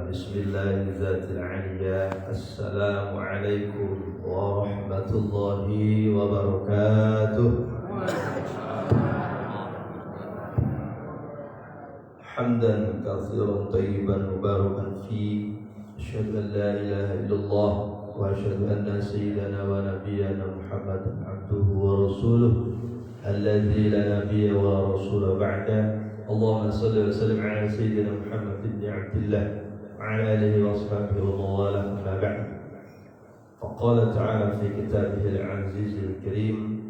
Bismillahirrahmanirrahim. Assalamualaikum warahmatullahi wabarakatuh. Hamdan katsiran thayyiban mubarakan fi. Asyhadu an la ilaha illallah wa asyhadu anna sayyidana wa nabiyyana Muhammadan abduhu wa rasuluh alladzi la nabiyya wa rasula ba'da. Allahumma shalli wa sallim ala sayyidina Muhammad ibn Abdillah wa ala alihi wa ashabihi wa mawalah, amma ba'd. Faqala ta'ala fi kitabihi al-'aziz al-karim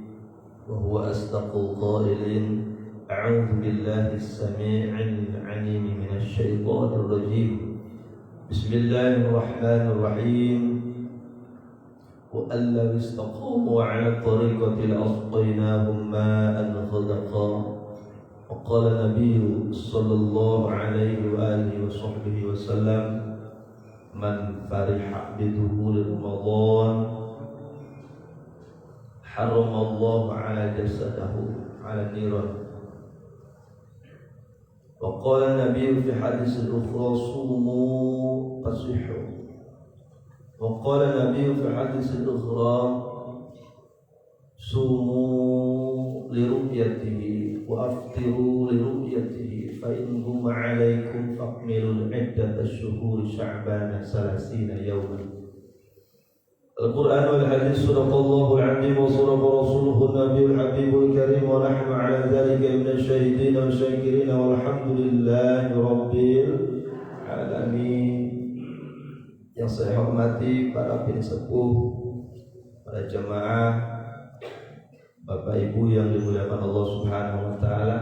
wa huwa asdaqul qailin. A'udzu billahi as-sami'il 'alim minasy syaithanir rajim. Bismillahirrahmanirrahim. Wa allaw istaqamu 'ala tariqati la'asqaynahum ma'an ghadaqa. Wa qala Nabi sallallahu alaihi wa alihi wa sahbihi wa sallam, man fariha bidukhuli Ramadan haramallahu 'ala jasadahu 'ala niran. Wa qala Nabi fi hadis al-ukhra sumu tasihhu. Wa qala Nabi fi hadis al-ukhra sumu li ru'yatihi wa aftiru li ru'yatihi fa in huma 'alaikum faqmilul 'iddata asyhuri sya'bana 30 yawman. Al-Quran wal hadis sadaqallahu al-'azim wa sadaqa rasuluhu nabiyul habibul karim wa nahnu 'ala dhalika minasy syahidin wa syakirin walhamdulillahi rabbil alamin. Yang saya hormati para pensepuh, para jemaah, Bapak Ibu yang dimuliakan Allah Subhanahu wa taala.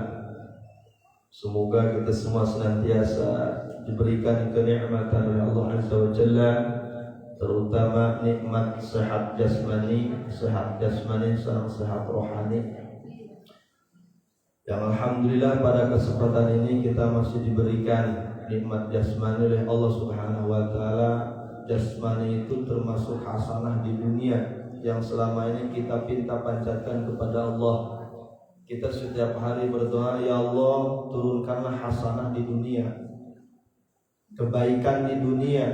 Semoga kita semua senantiasa diberikan kenikmatan oleh Allah Azza wa Jalla, terutama nikmat sehat jasmani serta sehat rohani. Yang alhamdulillah pada kesempatan ini kita masih diberikan nikmat jasmani oleh Allah Subhanahu wa taala. Jasmani itu termasuk hasanah di dunia yang selama ini kita pinta panjatkan kepada Allah. Kita setiap hari berdoa, ya Allah, turunkanlah hasanah di dunia, kebaikan di dunia.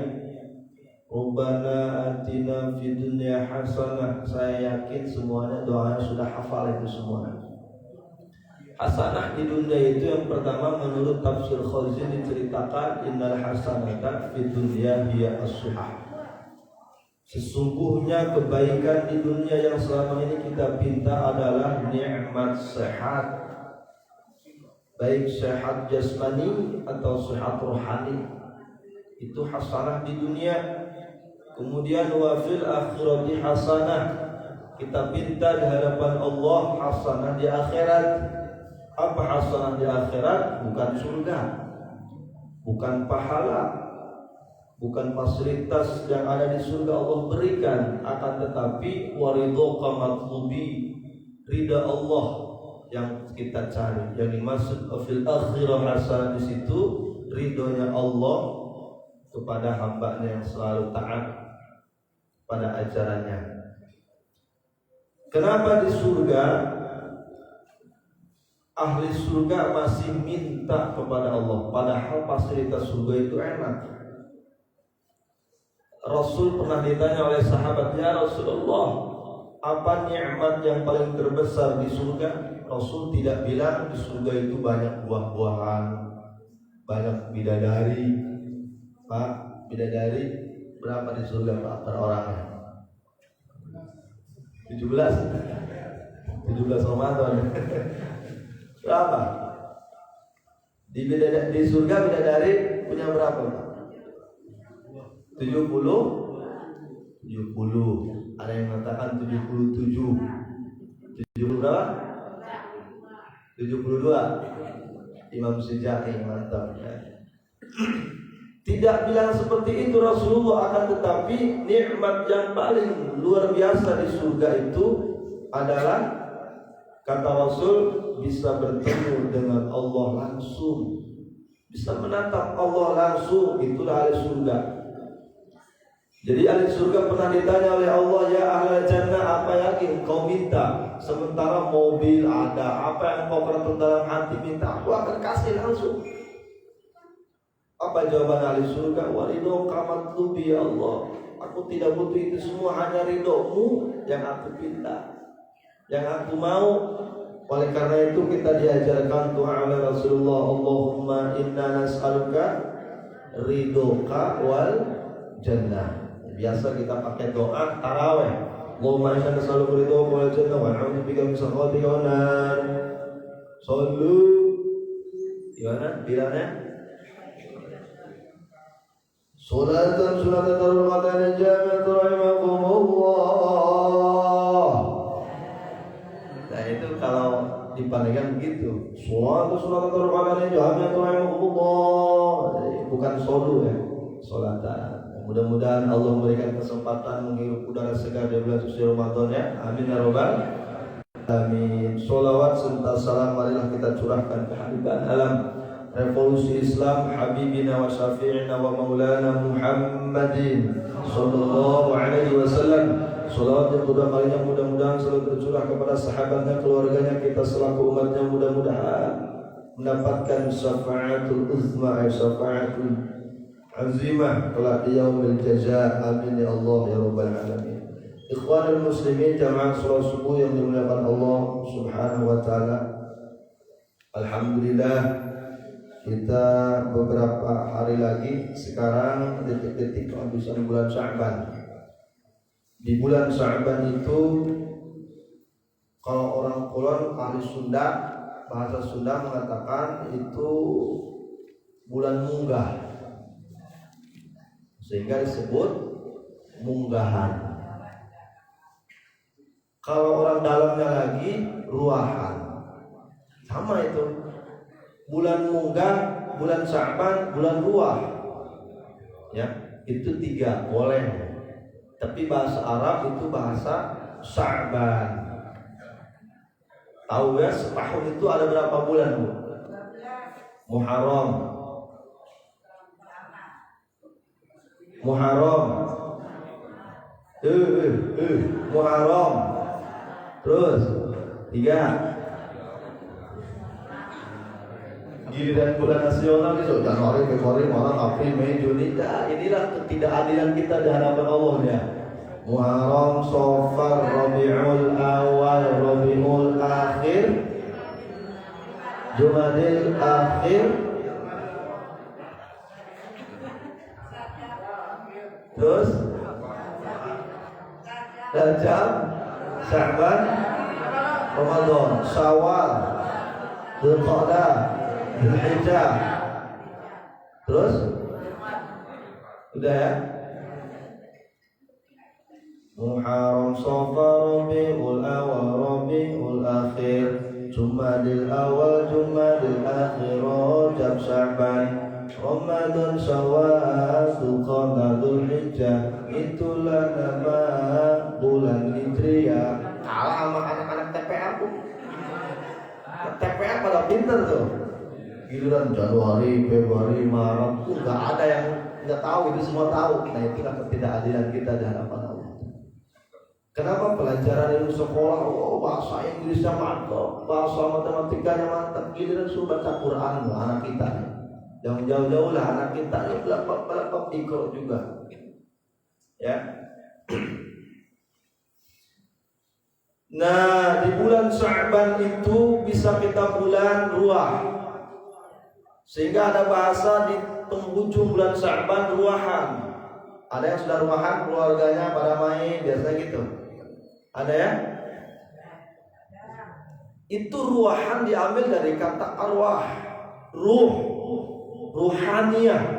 Rabbana atina fid dunya hasanah. Saya yakin semuanya doanya sudah hafal itu semua. Hasanah di dunia itu yang pertama menurut tafsir Khazin diceritakan, innal hasanata fid dunya hiya as-sihah. Sesungguhnya kebaikan di dunia yang selama ini kita pinta adalah nikmat sehat, baik sehat jasmani atau sehat rohani. Itu hasanah di dunia. Kemudian wa fil akhirati hasanah, kita pinta di hadapan Allah hasanah di akhirat. Apa hasanah di akhirat? Bukan surga, bukan pahala, bukan fasilitas yang ada di surga Allah berikan, akan tetapi waridho kamatlubi, ridha Allah yang kita cari. Yang dimaksud fil akhirah hasanah di situ ridhonya Allah kepada hambanya yang selalu taat pada ajarannya. Kenapa di surga ahli surga masih minta kepada Allah, padahal fasilitas surga itu enak? Rasul pernah ditanya oleh sahabat, ya Rasulullah, apa nikmat yang paling terbesar di surga? Rasul tidak bilang di surga itu banyak buah-buahan, banyak bidadari. Pak, bidadari berapa di surga Pak per orangnya? 17 Ramadan. Berapa? Di surga bidadari punya berapa Pak? 70. Ada yang mengatakan 77. 70 berapa? 72. Imam Syuja'i, mantap ya. Tidak bilang seperti itu Rasulullah, akan tetapi nikmat yang paling luar biasa di surga itu adalah, kata Rasul, bisa bertemu dengan Allah langsung, bisa menatap Allah langsung. Itulah ahli surga. Jadi ahli surga pernah ditanya oleh Allah, ya ahli jannah, apa yang engkau minta? Sementara mobil ada, apa yang engkau dalam hati minta, aku akan kasih langsung. Apa jawaban ahli surga? Wa ridhoka matlubi ya Allah. Aku tidak butuh itu semua, hanya ridhomu yang aku pinta, yang aku mau. Oleh karena itu kita diajarkan doa oleh Rasulullah, Allahumma inna nas'aluka ridhoka wal jannah. Biasa kita pakai doa tarawih, Allahumma inna nas'aluka ridhoka wal jannah wa na'udzubika min sakhatika wan nar. Sallu. Gimana bilangnya? Salatan tarqatan jami'at rahimakumullah. Nah itu kalau dipandangkan begitu, salatan tarqatan jami'at rahimakumullah. Bukan solu ya, salatan. Mudah-mudahan Allah memberikan kesempatan menghirup udara segar di bulan suci Ramadan ya. Amin ya rabbal alamin. Sholawat serta salam marilah kita curahkan ke Habibana alam revolusi Islam, Habibina wa Syafi'ina wa Maulana Muhammadin sallallahu alaihi wasallam. Sholawat yang kedua kalinya mudah-mudahan selalu tercurah kepada sahabatnya, keluarganya, kita selaku umatnya, mudah-mudahan mendapatkan syafaatul uzma, syafaatul azimah kelak di yaumil jaza. Amin ya Allah ya rabbal alamin. Ikhwanul muslimin jamaah salat subuh yang dimuliakan Allah Subhanahu wa taala. Alhamdulillah kita beberapa hari lagi sekarang detik-detik kehabisan bulan Sya'ban. Di bulan Sya'ban itu kalau orang Kulon ahli Sunda, bahasa Sunda mengatakan itu bulan munggah, sehingga disebut munggahan. Kalau orang dalamnya lagi ruahan, sama itu. Bulan munggah, bulan Sya'ban, bulan ruah. Ya, itu tiga boleh. Tapi bahasa Arab itu bahasa Sya'ban. Tahu ya, setahun itu ada berapa bulan, Bu? Muharram. Muharram. Terus 3. Giliran bulan nasional itu Januari, Februari, Maret, April, Mei, Juni. Nah, inilah ketidakadilan kita di hadapan Allah ya. Muharram, Safar, Rabiul Awal, Rabiul Akhir, Jumadil Akhir, terus Rajab, Sya'ban, Ramadan, Syawal, Dzulqa'dah, Dzulhijjah. Terus udah ya. Muharram, Safar, Rabiul Awal, Rabiul Akhir, Jumadil Awal, Jumadil Akhir, Rajab, Sya'ban, Ramadan, Syawal, Dzulqa'dah, Dzulhijjah. Itulah nama bulan Hijriah. Kalah sama anak-anak TPA pun. TPA pada pinter tuh. Giliran Januari, Februari, Maret tuh nggak ada yang nggak tahu, itu semua tahu. Nah itulah ketidakadilan kita di hadapan Allah. Kenapa pelajaran ilmu sekolah, bahasa Inggrisnya mantap, bahasa matematikanya mantap, giliran suruh baca Quran loh anak kita. Yang jauh-jauh lah anak kita ini belakang ikro juga. Ya. Nah, di bulan Sya'ban itu bisa kita bulan ruah. Sehingga ada bahasa di penghujung bulan Sya'ban ruahan. Ada yang sudah ruahan keluarganya pada main, biasanya gitu. Ada ya? Itu ruahan diambil dari kata arwah, ruh, ruhaniyah.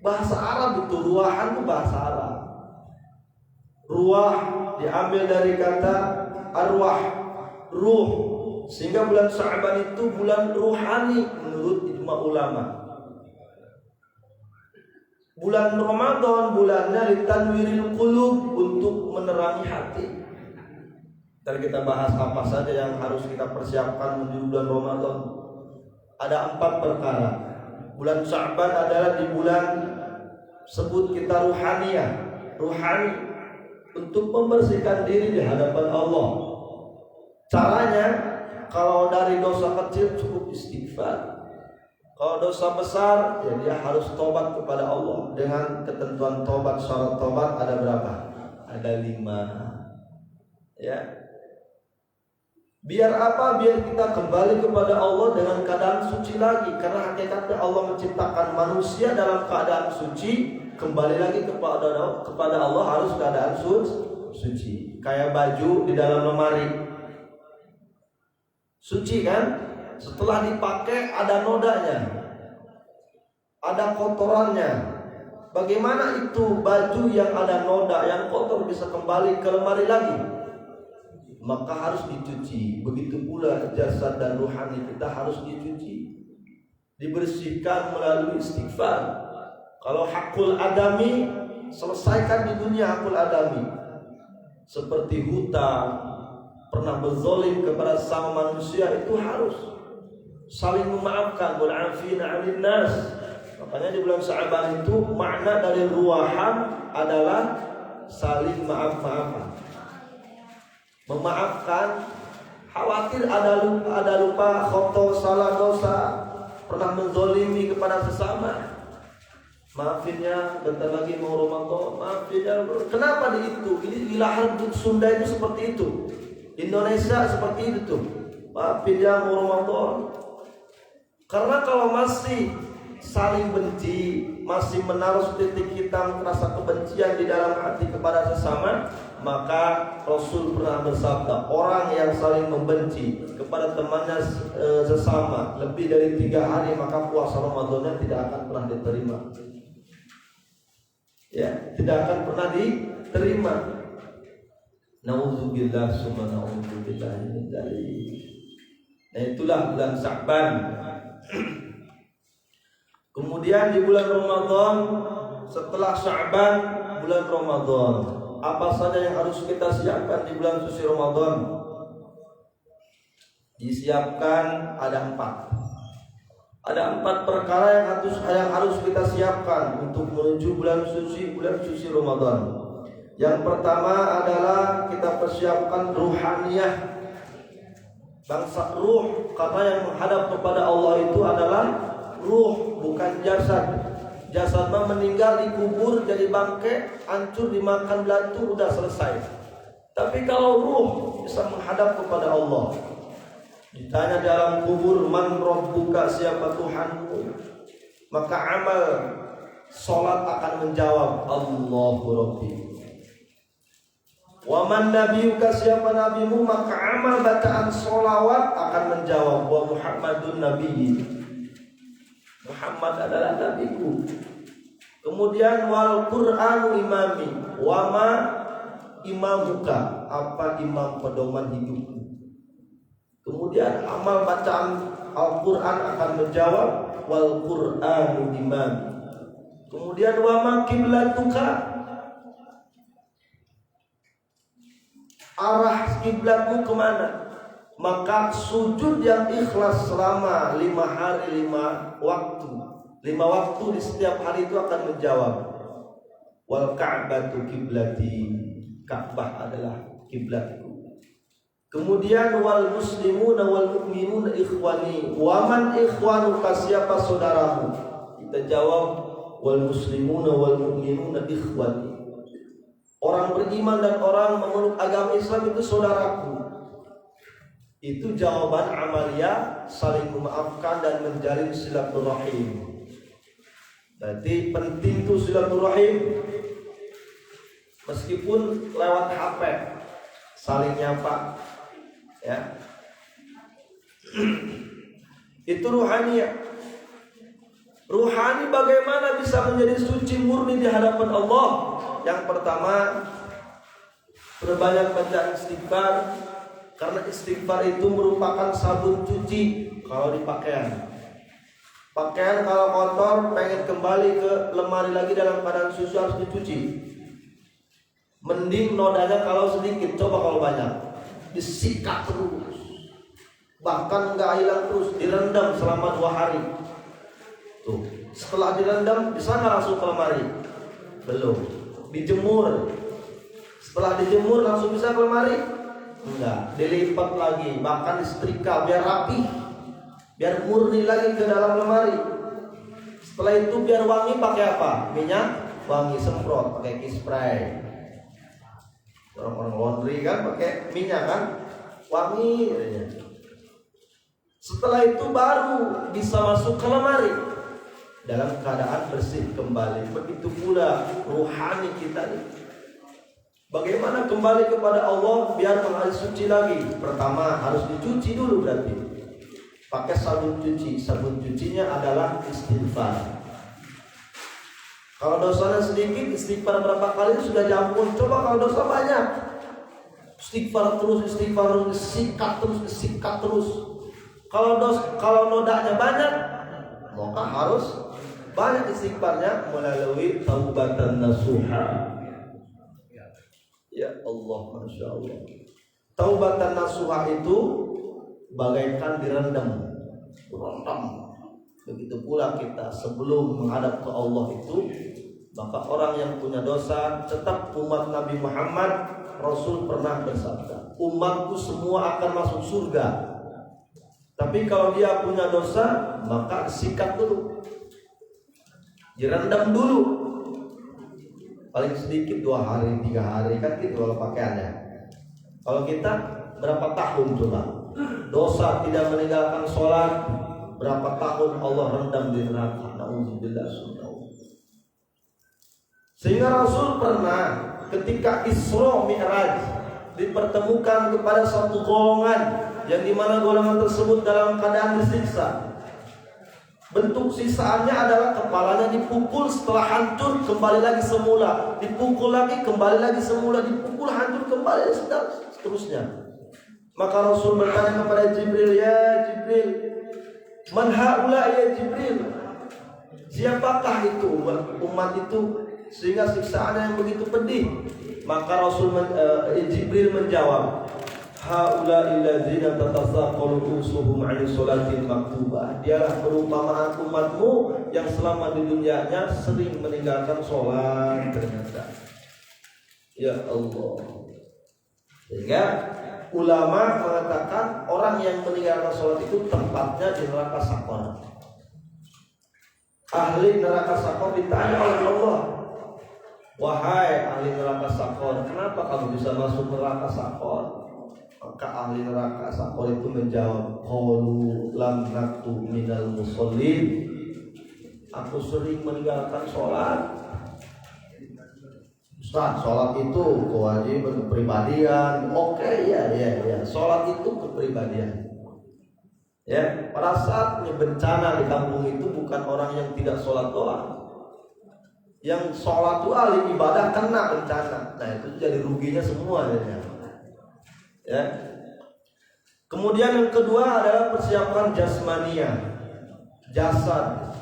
Bahasa Arab itu ruahan itu bahasa Arab. Ruah diambil dari kata arwah, ruh. Sehingga bulan Sya'ban itu bulan ruhani menurut ijma ulama. Bulan Ramadan bulannya litanwiril qulub, untuk menerangi hati. Dan kita bahas apa saja yang harus kita persiapkan menuju bulan Ramadan. Ada 4 perkara. Bulan Sya'ban adalah di bulan sebut kita ruhaniyah, ruhani, untuk membersihkan diri di hadapan Allah. Caranya, kalau dari dosa kecil cukup istighfar. Kalau dosa besar, ya dia harus tobat kepada Allah. Dengan ketentuan tobat, syarat tobat ada berapa? Ada 5. Ya. Biar apa? Biar kita kembali kepada Allah dengan keadaan suci lagi. Karena hakikatnya Allah menciptakan manusia dalam keadaan suci. Kembali lagi kepada Allah harus keadaan suci. Kayak baju di dalam lemari, suci kan? Setelah dipakai ada nodanya, ada kotorannya. Bagaimana itu baju yang ada noda, yang kotor bisa kembali ke lemari lagi? Maka harus dicuci. Begitu pula jasad dan ruhani kita harus dicuci, dibersihkan melalui istighfar. Kalau hakul adami, selesaikan di dunia hakul adami. Seperti hutang, pernah berzolim kepada sama manusia, itu harus saling memaafkan. Wal-'afina 'anil nas. Makanya di bulan Sya'ban itu makna dari ruwahan adalah saling maaf-maafan. Memaafkan, khawatir ada lupa, khoto, salah, dosa, pernah menzolimi kepada sesama. Maafin ya, bentar lagi mau Ramadan, maafin ya. Kenapa di itu? Ini wilayah Sunda itu seperti itu. Indonesia seperti itu tuh. Maafin ya mau Ramadan. Karena kalau masih saling benci, masih menaruh titik hitam rasa kebencian di dalam hati kepada sesama, maka Rasul pernah bersabda, orang yang saling membenci kepada temannya sesama lebih dari 3 hari, maka puasa Ramadannya tidak akan pernah diterima. Ya, tidak akan pernah diterima. Nauzubillah summa nauzubillah min dzalik. Nah, itulah bulan Sya'ban. Kemudian di bulan Ramadan, setelah Sya'ban, bulan Ramadan, apa saja yang harus kita siapkan di bulan suci Ramadan? Disiapkan ada 4. Ada 4 perkara yang harus kita siapkan untuk menuju bulan suci Ramadan. Yang pertama adalah kita persiapkan ruhaniyah, bangsa ruh, karena yang menghadap kepada Allah itu adalah ruh, bukan jasad. Jasad mah meninggal dikubur jadi bangkai, hancur dimakan belatung, udah selesai. Tapi kalau ruh bisa menghadap kepada Allah, ditanya dalam kubur, man rabbuka, siapa Tuhanmu, maka amal salat akan menjawab Allahu Rabbi. Wa man nabiyuka, siapa nabimu, maka amal bacaan sholawat akan menjawab wa Muhammadun nabiyyi, Muhammad adalah nabiku. Kemudian wal Qur'anu imami, wa ma imamuka, apa imam pedoman hidupku. Kemudian amal bacaan Al-Qur'an akan menjawab wal Qur'anu imami. Kemudian wa ma kiblatuka, arah kiblatmu kemana? Maka sujud yang ikhlas selama 5 hari 5 waktu, 5 waktu di setiap hari itu akan menjawab wal ka'batu kiblati, Ka'bah adalah kiblatku. Kemudian wal muslimuna wal mu'minuna ikhwani, wa man ikhwanuka, siapa saudaramu? Kita jawab wal muslimuna wal mu'minuna ikhwani. Orang beriman dan orang memeluk agama Islam itu saudaraku. Itu jawaban amalia, saling memaafkan dan menjalin silaturahim. Berarti penting itu silaturahim. Meskipun lewat HP, saling nyapa, ya. Itu ruhani ya. Ruhani bagaimana bisa menjadi suci murni di hadapan Allah? Yang pertama, berbanyak baca istighfar, karena istighfar itu merupakan sabun cuci kalau di pakaian. Pakaian kalau kotor, pengen kembali ke lemari lagi dalam keadaan suci, harus dicuci. Mending nodanya kalau sedikit, coba kalau banyak disikat terus, bahkan nggak hilang terus, direndam selama 2 hari. Tuh, setelah direndam bisa nggak langsung ke lemari? Belum. Dijemur, setelah dijemur langsung bisa ke lemari? Enggak, dilipat lagi, bahkan disetrika biar rapi. biar murni lagi ke dalam lemari. Setelah itu biar wangi pakai apa? Minyak wangi, semprot pakai key spray. Orang-orang laundry kan pakai minyak kan, wangi. Setelah itu baru bisa masuk ke lemari dalam keadaan bersih kembali. Begitu pula ruhani kita nih. Bagaimana kembali kepada Allah biar mengalir suci lagi? Pertama harus dicuci dulu berarti. Pakai sabun cuci. Sabun cucinya adalah istighfar. Kalau dosanya sedikit, istighfar berapa kali sudah diampun. Coba kalau dosa banyak, istighfar terus, disikat terus. Kalau nodanya banyak, maka harus banyak istighfarnya melalui taubatan nasuha. Ya Allah, Masya Allah. Taubatan nasuha itu bagaikan direndam. Begitu pula kita sebelum menghadap ke Allah itu, maka orang yang punya dosa, tetap umat Nabi Muhammad, Rasul pernah bersabda, umatku semua akan masuk surga. Tapi kalau dia punya dosa, maka sikat dulu, direndam dulu. Paling sedikit 2 hari, 3 hari kan gitu kalau pakaiannya. Kalau kita berapa tahun coba? Dosa tidak meninggalkan sholat, berapa tahun Allah rendam di neraka. Nauzubillah. Sehingga Rasul pernah ketika Isra Mi'raj dipertemukan kepada satu golongan yang dimana golongan tersebut dalam keadaan disiksa. Bentuk siksaannya adalah kepalanya dipukul, setelah hancur kembali lagi semula, dipukul lagi kembali lagi semula, dipukul hancur kembali seterusnya. Maka Rasul bertanya kepada Jibril, ya Jibril, man haula ya Jibril, siapakah itu umat itu sehingga siksaannya yang begitu pedih? Maka Jibril menjawab, haula illadzina tatasaqalu usuhum 'ani sholatil maktubah. Dialah perumpamaan umatmu yang selama di dunianya sering meninggalkan sholat ternyata. Ya Allah. Sehingga ulama mengatakan orang yang meninggalkan sholat itu tempatnya di neraka sakor. Ahli neraka sakor ditanya oleh Allah, wahai ahli neraka sakor, kenapa kamu bisa masuk neraka sakor? Maka ahli neraka sakor itu menjawab, qalu lam naku minal musallin, aku sering meninggalkan sholat. Ustaz, sholat itu kewajiban kepribadian. Oke, ya. Sholat itu kepribadian. Ya, pada saat bencana di kampung itu bukan orang yang tidak sholat doang. Yang sholat itu ahli ibadah kena bencana. Nah itu jadi ruginya semua ya. Kemudian yang kedua adalah persiapan jasmania, jasad.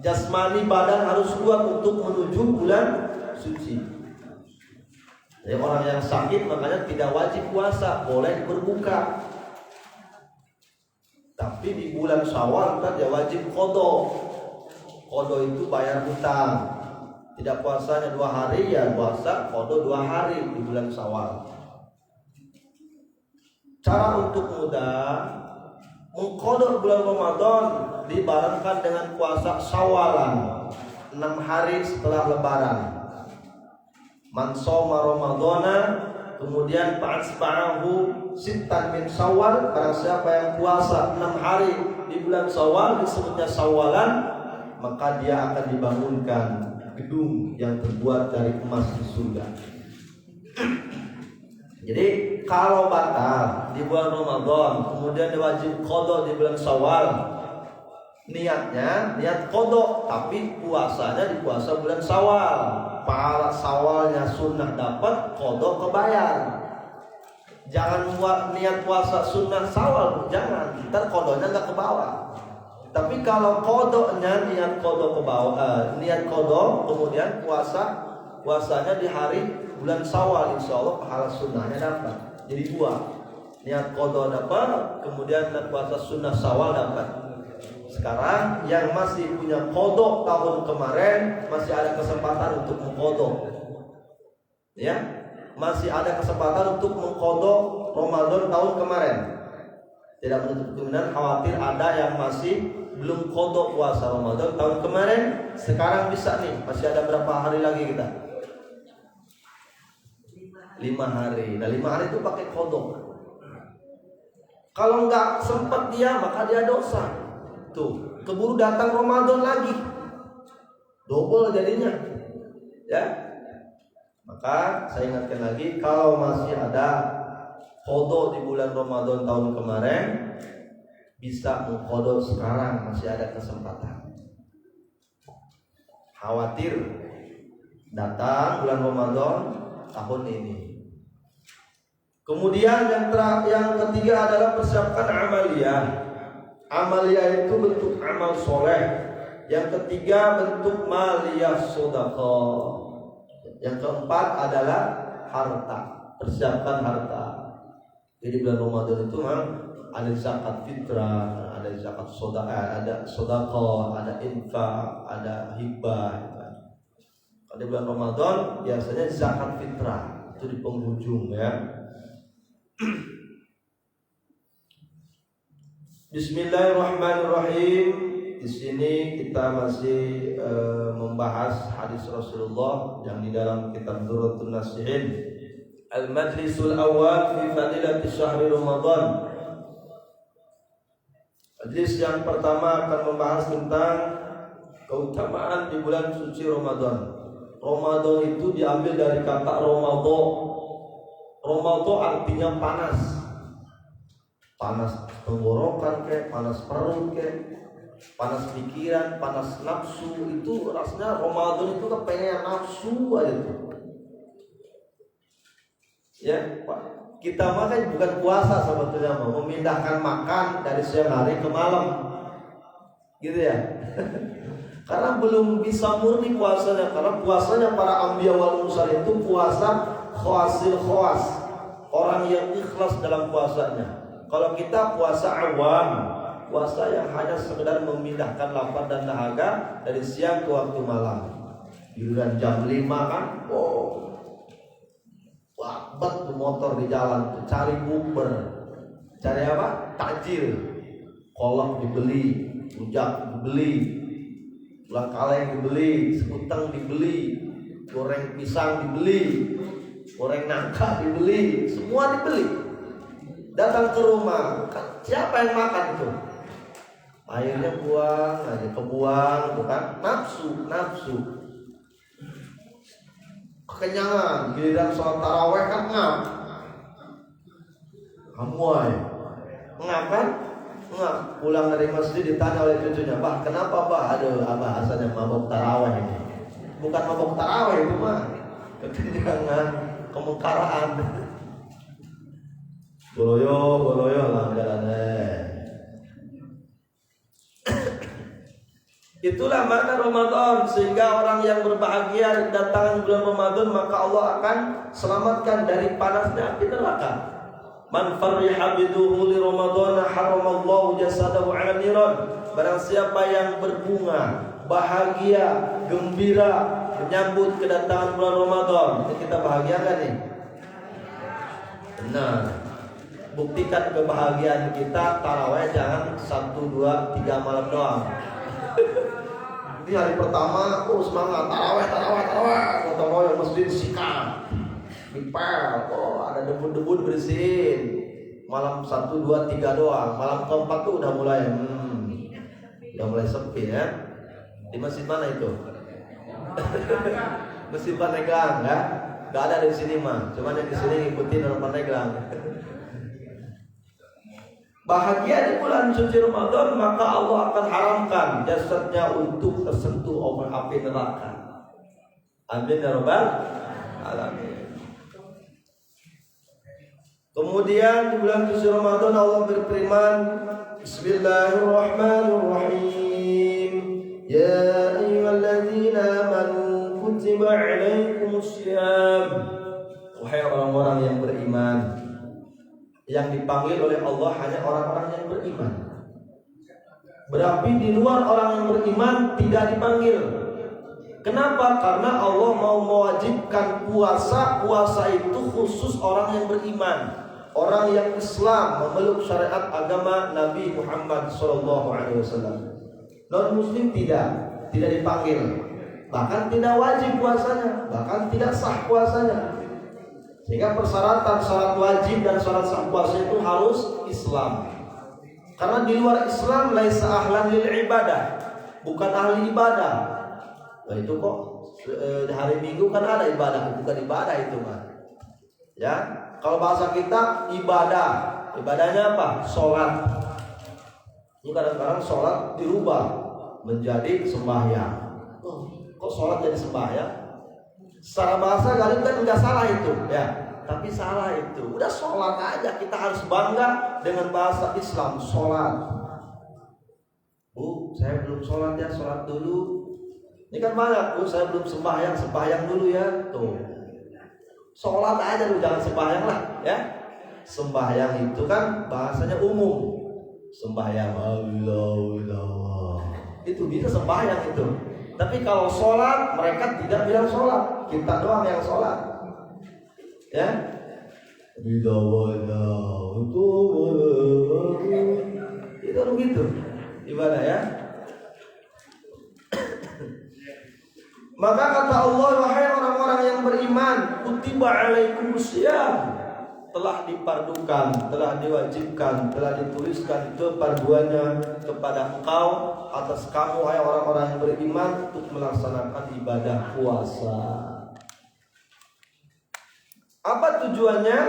Jasmani badan harus kuat untuk menuju bulan suci. Jadi orang yang sakit makanya tidak wajib puasa, boleh berbuka. Tapi di bulan Syawal kan dia wajib qadha. Qadha itu bayar hutang. Tidak puasanya 2 hari ya puasa qadha 2 hari di bulan Syawal. Cara untuk mudah mengqadha bulan Ramadan dibarengkan dengan puasa Syawalan 6 hari setelah Lebaran. Man shoma Ramadhana, kemudian fa'asba'ahu sittan min Syawal, barang siapa yang puasa 6 hari di bulan Syawal disebutnya Syawalan, maka dia akan dibangunkan gedung yang terbuat dari emas di surga. Jadi kalau batal di bulan Ramadan, kemudian wajib qadha di bulan Syawal, niatnya niat qadha, tapi puasanya di puasa bulan Syawal. Pahala Syawalnya sunnah dapat, qadha kebayar. Jangan buat niat puasa sunnah Syawal, jangan, ntar qadhanya nggak ke bawah. Tapi kalau qadhanya niat qadha ke bawah, niat qadha kemudian puasanya di hari bulan Syawal, insya Allah pahala sunnahnya dapat. Jadi 2, niat qadha dapat, kemudian niat puasa sunnah Syawal dapat. Sekarang yang masih punya qadha tahun kemarin masih ada kesempatan untuk mengqadha. Ya, masih ada kesempatan untuk mengqadha Ramadan tahun kemarin. Tidak menutup kemungkinan khawatir ada yang masih belum qada puasa Ramadan tahun kemarin, sekarang bisa nih, masih ada berapa hari lagi kita? 5 hari. Nah 5 hari itu pakai qada. Kalau nggak sempat dia, maka dia dosa. Tuh, keburu datang Ramadan lagi, double jadinya, ya. Maka saya ingatkan lagi, kalau masih ada qada di bulan Ramadan tahun kemarin, bisa mengqada sekarang, masih ada kesempatan. Khawatir datang bulan Ramadan tahun ini. Kemudian yang ketiga adalah persiapkan amaliyah. Amaliyah itu bentuk amal soleh. Yang ketiga bentuk maliyah sedekah. Yang keempat adalah harta. Persiapkan harta. Jadi bulan Ramadan itu memang ada zakat fitrah, ada zakat sedekah, ada infak, ada hibah. Pada bulan Ramadan biasanya zakat fitrah itu di penghujung, ya. Bismillahirrahmanirrahim. Di sini kita masih membahas hadis Rasulullah yang di dalam kitab Durratun Nasihin, Al-Majlisul Awwal fi Fadilati Syahri Ramadan. Majlis yang pertama akan membahas tentang keutamaan di bulan suci Ramadan. Ramadan itu diambil dari kata Romadho. Romadho artinya panas. Panas tenggorokan kayak, panas perut kayak, panas pikiran, panas nafsu. Itu rasanya Ramadan itu kepengen nafsu aja tuh. Ya, kita makan bukan puasa sebetulnya, memindahkan makan dari siang hari ke malam, gitu ya. Karena belum bisa murni puasanya, karena puasanya para anbiya wal mursal itu puasa khawasil khawas, orang yang ikhlas dalam puasanya. Kalau kita puasa awam, puasa yang hanya sekedar memindahkan lapar dan dahaga dari siang ke waktu malam. Giliran jam 5 kan, wabat tuh motor di jalan tuh, cari bukber, cari apa? Takjil, kolak dibeli, rujak dibeli, tulang kaleng dibeli, sekutang dibeli, goreng pisang dibeli, goreng nangka dibeli, semua dibeli. Datang ke rumah, siapa yang makan itu? Airnya buang aja, kebuang, bukan? Nafsu. Kekenyangan, giliran sholat taraweh kan ngap. Amuai. Ngap kan? Ngap. Pulang dari masjid ditanya oleh cucunya, "Bah, kenapa, Bah?" Aduh, Abah rasanya mabuk taraweh ini. Bukan mabuk taraweh itu mah. Kekenyangan, kemungkaraan. Goloyo lah jalannya. Itulah makna Ramadan, sehingga orang yang berbahagia datang bulan Ramadan maka Allah akan selamatkan dari panasnya api neraka. Man farriha bidukhuli Ramadan haramallahu jasadahu 'ala niran. Barang siapa yang berbunga, bahagia, gembira menyambut kedatangan bulan Ramadan, kita bahagia kan nih? Benar. Buktikan kebahagiaan kita, taraweh jangan 1, 2, 3 malam doang. Ini hari pertama, semangat taraweh, gotong royong masjid sikat, dipel, ada debu-debu bersihin. Malam 1, 2, 3 doang. Malam keempat tuh udah mulai sepi ya. Di masjid mana itu? Masjid Pandeglang ya? Gak ada di sini mah. Cuman yang di sini ngikutin orang Pandeglang. Bahagia di bulan suci Ramadan, maka Allah akan haramkan jasadnya untuk tersentuh oleh api neraka. Amin ya rabbal alamin. Kemudian di bulan suci Ramadan Allah berfirman, Bismillahirrahmanirrahim. Ya ayyuhalladzina amanu kutiba 'alaikumussyiyam. Wahai orang-orang yang beriman, yang dipanggil oleh Allah hanya orang-orang yang beriman. Berarti di luar orang yang beriman tidak dipanggil. Kenapa? Karena Allah mau mewajibkan puasa. Puasa itu khusus orang yang beriman. orang yang Islam memeluk syariat agama Nabi Muhammad SAW. Non-Muslim tidak dipanggil, bahkan tidak wajib puasanya, bahkan tidak sah puasanya. Sehingga persyaratan syarat wajib dan syarat sah puasa itu harus Islam. Karena di luar Islam laisa ahlan lil ibadah, bukan ahli ibadah. Nah itu kok hari Minggu kan ada ibadah, bukan ibadah itu mah. Ya, kalau bahasa kita ibadah, ibadahnya apa? Sholat. Ini kadang-kadang sholat dirubah menjadi sembahyang. Kok sholat jadi sembahyang? Secara bahasa galib kan nggak salah itu, ya. Tapi salah itu. Udah sholat aja, kita harus bangga dengan bahasa Islam, sholat. Bu, saya belum sholat ya, sholat dulu. Ini kan banyak, Bu, saya belum sembahyang dulu ya. Tuh. Sholat aja lu, jangan sembahyang lah ya. Sembahyang itu kan bahasanya umum. Sembahyang Allah. Itu bisa sembahyang itu. Tapi kalau sholat mereka tidak bilang sholat, kita doang yang sholat. Ya. Itu begitu ibadah ya. Maka kata Allah, wahai orang-orang yang beriman, kutiba alaikumusiyam, telah dipardukan, telah diwajibkan, telah dituliskan keparduannya kepada engkau atas kamu wahai orang-orang yang beriman untuk melaksanakan ibadah puasa. Apa tujuannya?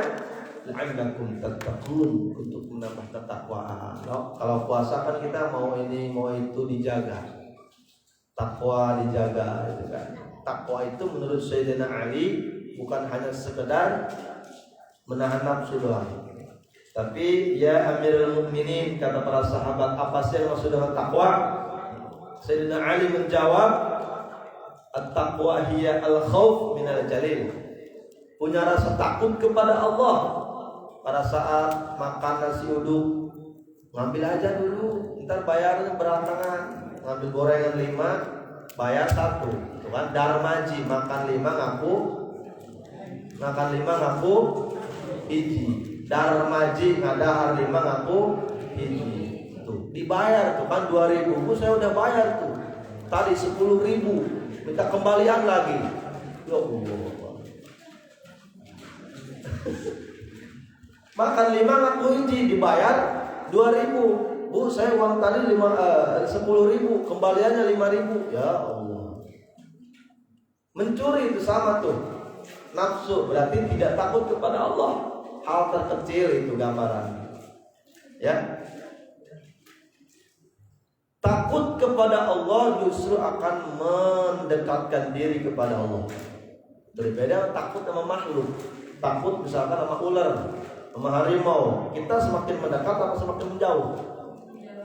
La'allakum tattaqun, untuk menambah ketakwaan. Kalau puasa kan kita mau ini mau itu dijaga. Takwa dijaga gitu kan. Takwa itu menurut Sayyidina Ali bukan hanya sekedar menahan nafsu doang. Tapi ya Amirul Mukminin, kata para sahabat, apa sih yang maksud dengan takwa? Sayyidina Ali menjawab, at-taqwa hiya al-khauf minal jalil. Punya rasa takut kepada Allah. Pada saat makan nasi uduk, ngambil aja dulu, ntar bayarnya berantakan. Ngambil gorengan 5, bayar 1, itu kan darmaji, makan 5 ngaku hiji, darmaji ngadahar 5 ngaku hiji, tuh dibayar tuh kan 2.000, saya udah bayar tuh tadi 10.000, minta kembalian lagi. Ya Allah. Makan 5 ngaku hiji, dibayar 2.000. Bu, saya uang tadi 10.000, kembaliannya 5.000. Ya Allah. Mencuri itu sama tuh. Nafsu berarti tidak takut kepada Allah. Hal terkecil itu gambaran. Ya. Takut kepada Allah justru akan mendekatkan diri kepada Allah. Berbeda takut sama makhluk. Takut misalkan sama ular, sama harimau. Kita semakin mendekat atau semakin menjauh?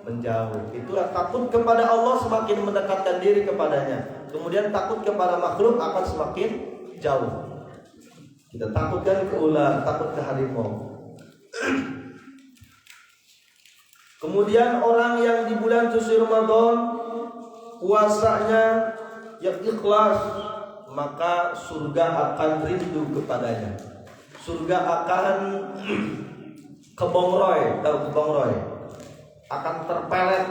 Menjauh. Itulah takut kepada Allah semakin mendekatkan diri kepadanya. Kemudian takut kepada makhluk akan semakin jauh. Kita takutkan ke ular, takut ke harimau. Kemudian orang yang di bulan suci Ramadan puasanya yang ikhlas, maka surga akan rindu kepadanya. Surga akan kebongroy, tahu kebongroy? Akan terpelet.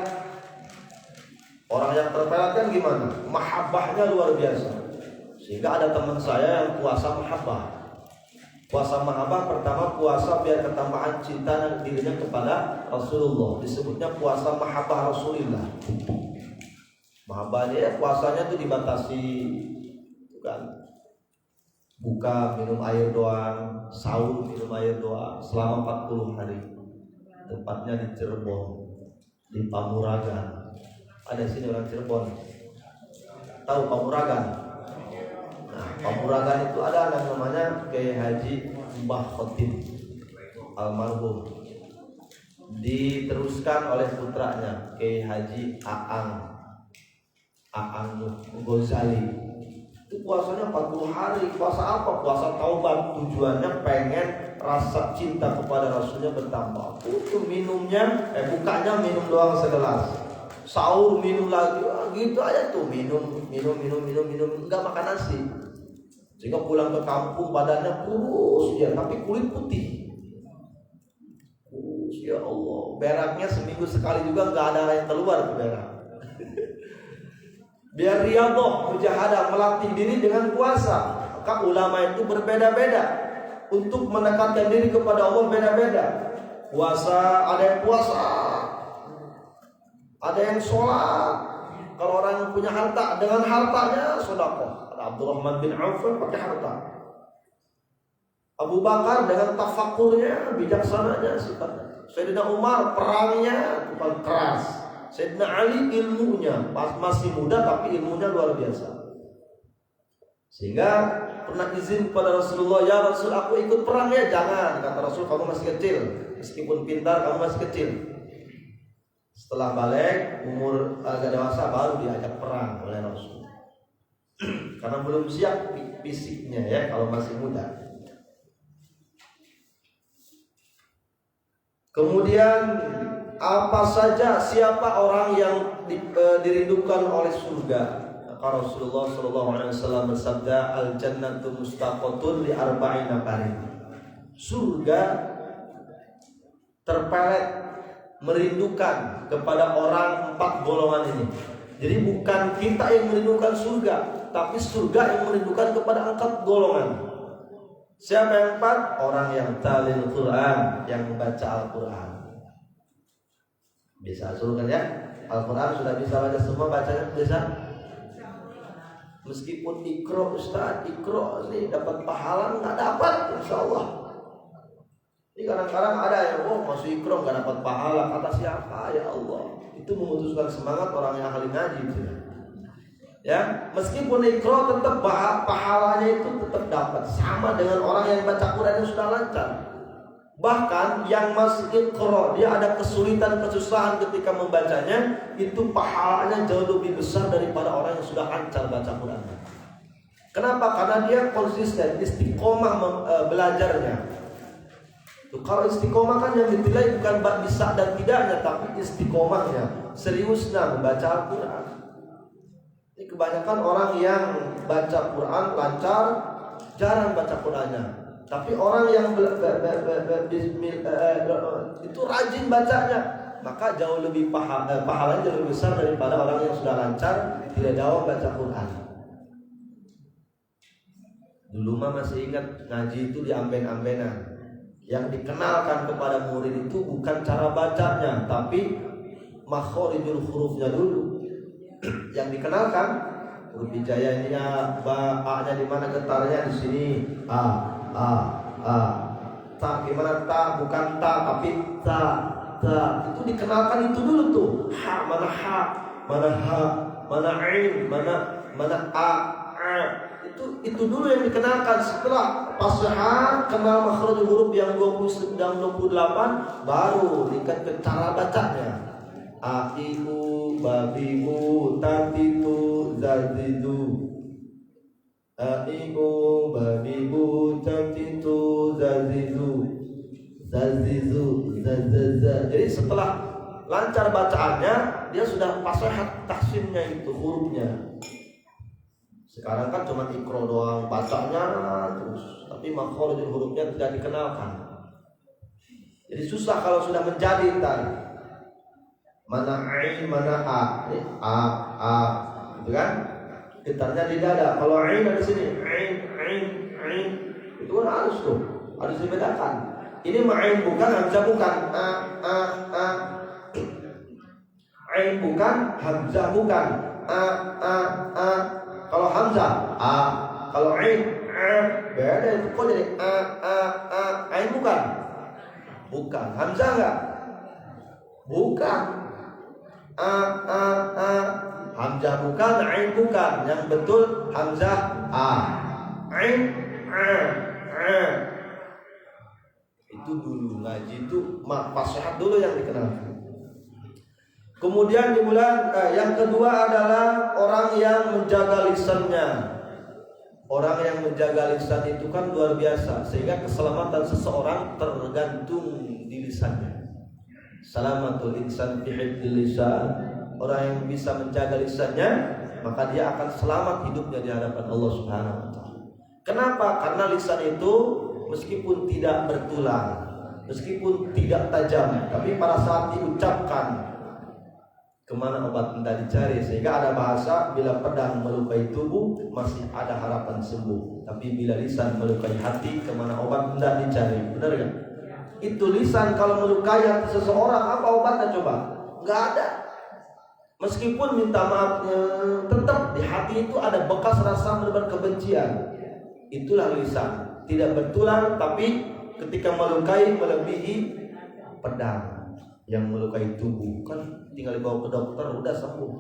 Orang yang terpelet kan gimana? Mahabbahnya luar biasa. Sehingga ada teman saya yang puasa mahabbah. Puasa mahabbah pertama puasa biar ketambahan cinta dirinya kepada Rasulullah. Disebutnya puasa mahabbah Rasulullah. Mahabbahnya ya puasanya itu dibatasi, kan? Buka minum air doang, sahur minum air doang selama 40 hari. Tempatnya di Cirebon, di Pamuragan. Ada sini orang Cirebon. Tahu Pamuragan? Nah, Pamuragan itu ada yang namanya Kiai Haji Mbah Khotim almarhum. Diteruskan oleh putranya Kiai Haji Aang Ghazali. Itu puasanya 40 hari. Puasa apa? Puasa taubat. Tujuannya pengen rasa cinta kepada Rasulnya bertambah. Itu minumnya, bukanya minum doang segelas. Sahur minum lagi, gitu aja tuh minum, enggak makan nasi. Sehingga pulang ke kampung badannya kurus ya, tapi kulit putih. Ya Allah, beraknya seminggu sekali juga nggak ada yang keluar ke berak. Biar riyadhah, mujahadah, melatih diri dengan puasa. Maka ulama itu berbeda-beda untuk mendekatkan diri kepada Allah, beda-beda. Puasa, ada yang puasa, ada yang sholat. Kalau orang yang punya harta, dengan hartanya sedekah. Ada Abdurrahman bin Auf pakai harta. Abu Bakar dengan tafakurnya, bijaksananya sifatnya. Sayyidina Umar perangnya bukan keras. Sayyidina Ali ilmunya masih muda tapi ilmunya luar biasa. Sehingga pernah izin kepada Rasulullah, ya Rasul aku ikut perang ya. Jangan, kata Rasul, kamu masih kecil. Meskipun pintar kamu masih kecil. Setelah balik umur agak dewasa baru diajak perang oleh Rasul. Karena belum siap fisiknya ya kalau masih muda. Kemudian apa saja siapa orang yang dirindukan oleh surga? Maka Rasulullah SAW bersabda, al jannatu mustaqotun li arba'in nafarin. Surga terpelet merindukan kepada orang 4 golongan ini. Jadi bukan kita yang merindukan surga, tapi surga yang merindukan kepada 4 golongan. Siapa yang 4? Orang yang talil Quran, yang membaca Al-Quran. Bisa surga ya? Al-Quran sudah bisa baca semua, bacanya bisa? Meskipun ikro Ustaz, ikro ini dapat pahala, nggak dapat, insya Allah. Ini kadang-kadang ada yang masuk ikro nggak dapat pahala, kata siapa? Ya Allah, itu memutuskan semangat orang yang ahli ngaji itu. Ya, meskipun ikro tetap pahalanya itu tetap dapat, sama dengan orang yang baca Quran yang sudah lancar. Bahkan yang masih ikro, dia ada kesulitan, kesusahan ketika membacanya, itu pahalanya jauh lebih besar daripada orang yang sudah lancar baca Quran. Kenapa? Karena dia konsisten, istiqomah belajarnya. Kalau istiqomah kan yang dinilai bukan bisa dan tidaknya, tapi istiqomahnya, seriusnya membaca Al-Quran. Ini kebanyakan orang yang baca Quran lancar, jarang baca Qurannya. Tapi orang yang itu rajin bacanya, maka jauh lebih pahalanya jauh lebih besar daripada orang yang sudah lancar, tidak jauh baca Quran. Dulu mah masih ingat ngaji itu di amben-ambenan. Yang dikenalkan kepada murid itu bukan cara bacanya, tapi makhorijul hurufnya dulu. Yang dikenalkan huruf hijaiyahnya, ba-nya di mana getarnya, di sini a. Ta gimana ta, bukan ta tapi ta. Itu dikenalkan itu dulu tuh. Ha, mana ha, mana ha, mana ain, mana a. Itu dulu yang dikenalkan. Setelah fasihah, kenal makhrajul huruf yang 20 dan 28, baru diikat ke cara bacanya. Aiu, babiu, tatitu, zazidu. Aiu, babiu, tatitu, zazidu. Zazizu, zazaza. Jadi setelah lancar bacaannya, dia sudah fasihah taksimnya itu hurufnya. Sekarang kan cuma ikro doang bacanya terus, tapi makhrajul hurufnya tidak dikenalkan. Jadi susah kalau sudah menjadi tadi. Mana ain, mana a, gitu kan? Getarnya di dada. Kalau ain ada di sini, ain, itu kan harus tuh, harus dibedakan. Ini ma'ain bukan, hamzah bukan, ain bukan, hamzah bukan, Kalau hamzah, kalau ain, beda itu kok jadi ain bukan, hamzah enggak, bukan. Hamzah bukan, ain bukan. Yang betul hamzah ain itu dulu ngaji itu fasihah dulu yang dikenal. Kemudian yang kedua adalah orang yang menjaga lisannya. Orang yang menjaga lisan itu kan luar biasa, sehingga keselamatan seseorang tergantung di lisannya. Salamatul insan fi hifdzil lisan. Orang yang bisa menjaga lisannya, maka dia akan selamat hidupnya di hadapan Allah Subhanahu wa taala. Kenapa? Karena lisan itu meskipun tidak bertulang, meskipun tidak tajam, tapi pada saat diucapkan kemana obat hendak dicari, sehingga ada bahasa bila pedang melukai tubuh masih ada harapan sembuh, tapi bila lisan melukai hati kemana obat hendak dicari. Benar kan? Itu lisan kalau melukai hati seseorang, apa obatnya coba? Nggak ada. Meskipun minta maafnya, tetap di hati itu ada bekas rasa kebencian. Itulah lisan, tidak bertulang, tapi ketika melukai melebihi pedang yang melukai tubuh. Kan tinggal dibawa ke dokter udah sembuh,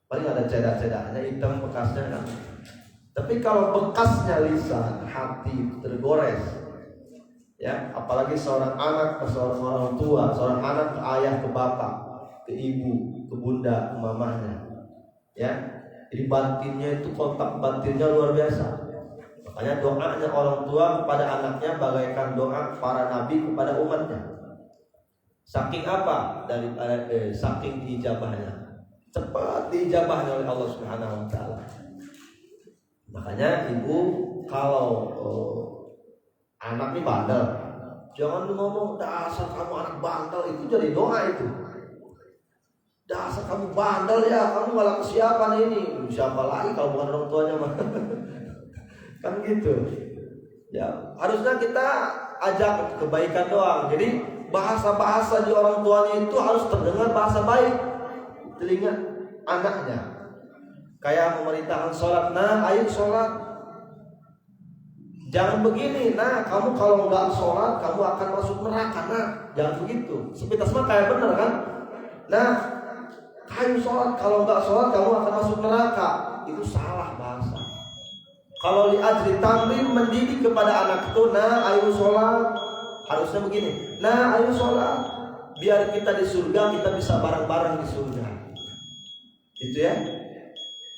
paling ada cedak-cedaknya, hitam bekasnya kan. Tapi kalau bekasnya lisan, hati tergores, ya, apalagi seorang anak ke seorang orang tua, seorang anak ke ayah, ke bapak, ke ibu, ke bunda, ke mamahnya, ya. Jadi batinnya itu, kontak batinnya luar biasa. Makanya doanya orang tua kepada anaknya bagaikan doa para nabi kepada umatnya. Saking apa? Saking diijabahnya, cepat diijabahnya oleh Allah Subhanahu wa taala. Makanya ibu kalau anak ini bandel, jangan ngomong dasar kamu anak bandel, itu jadi doa itu. Dasar kamu bandel ya, kamu malah kesiapan ini. Siapa lagi kalau bukan orang tuanya mah. Kan gitu. Ya, harusnya kita ajak kebaikan doang. Jadi bahasa-bahasa di orang tuanya itu harus terdengar bahasa baik telinga anaknya. Kayak memerintahkan sholat, nah ayo sholat. Jangan begini, nah kamu kalau nggak sholat kamu akan masuk neraka. Nah jangan begitu. Sepintas mah kayak bener kan. Nah ayo sholat, kalau nggak sholat kamu akan masuk neraka. Itu salah bahasa. Kalau di ajri tamrin mendidik kepada anak itu, nah ayo sholat, harusnya begini, nah ayo sholat, biar kita di surga, kita bisa bareng-bareng di surga. Gitu ya.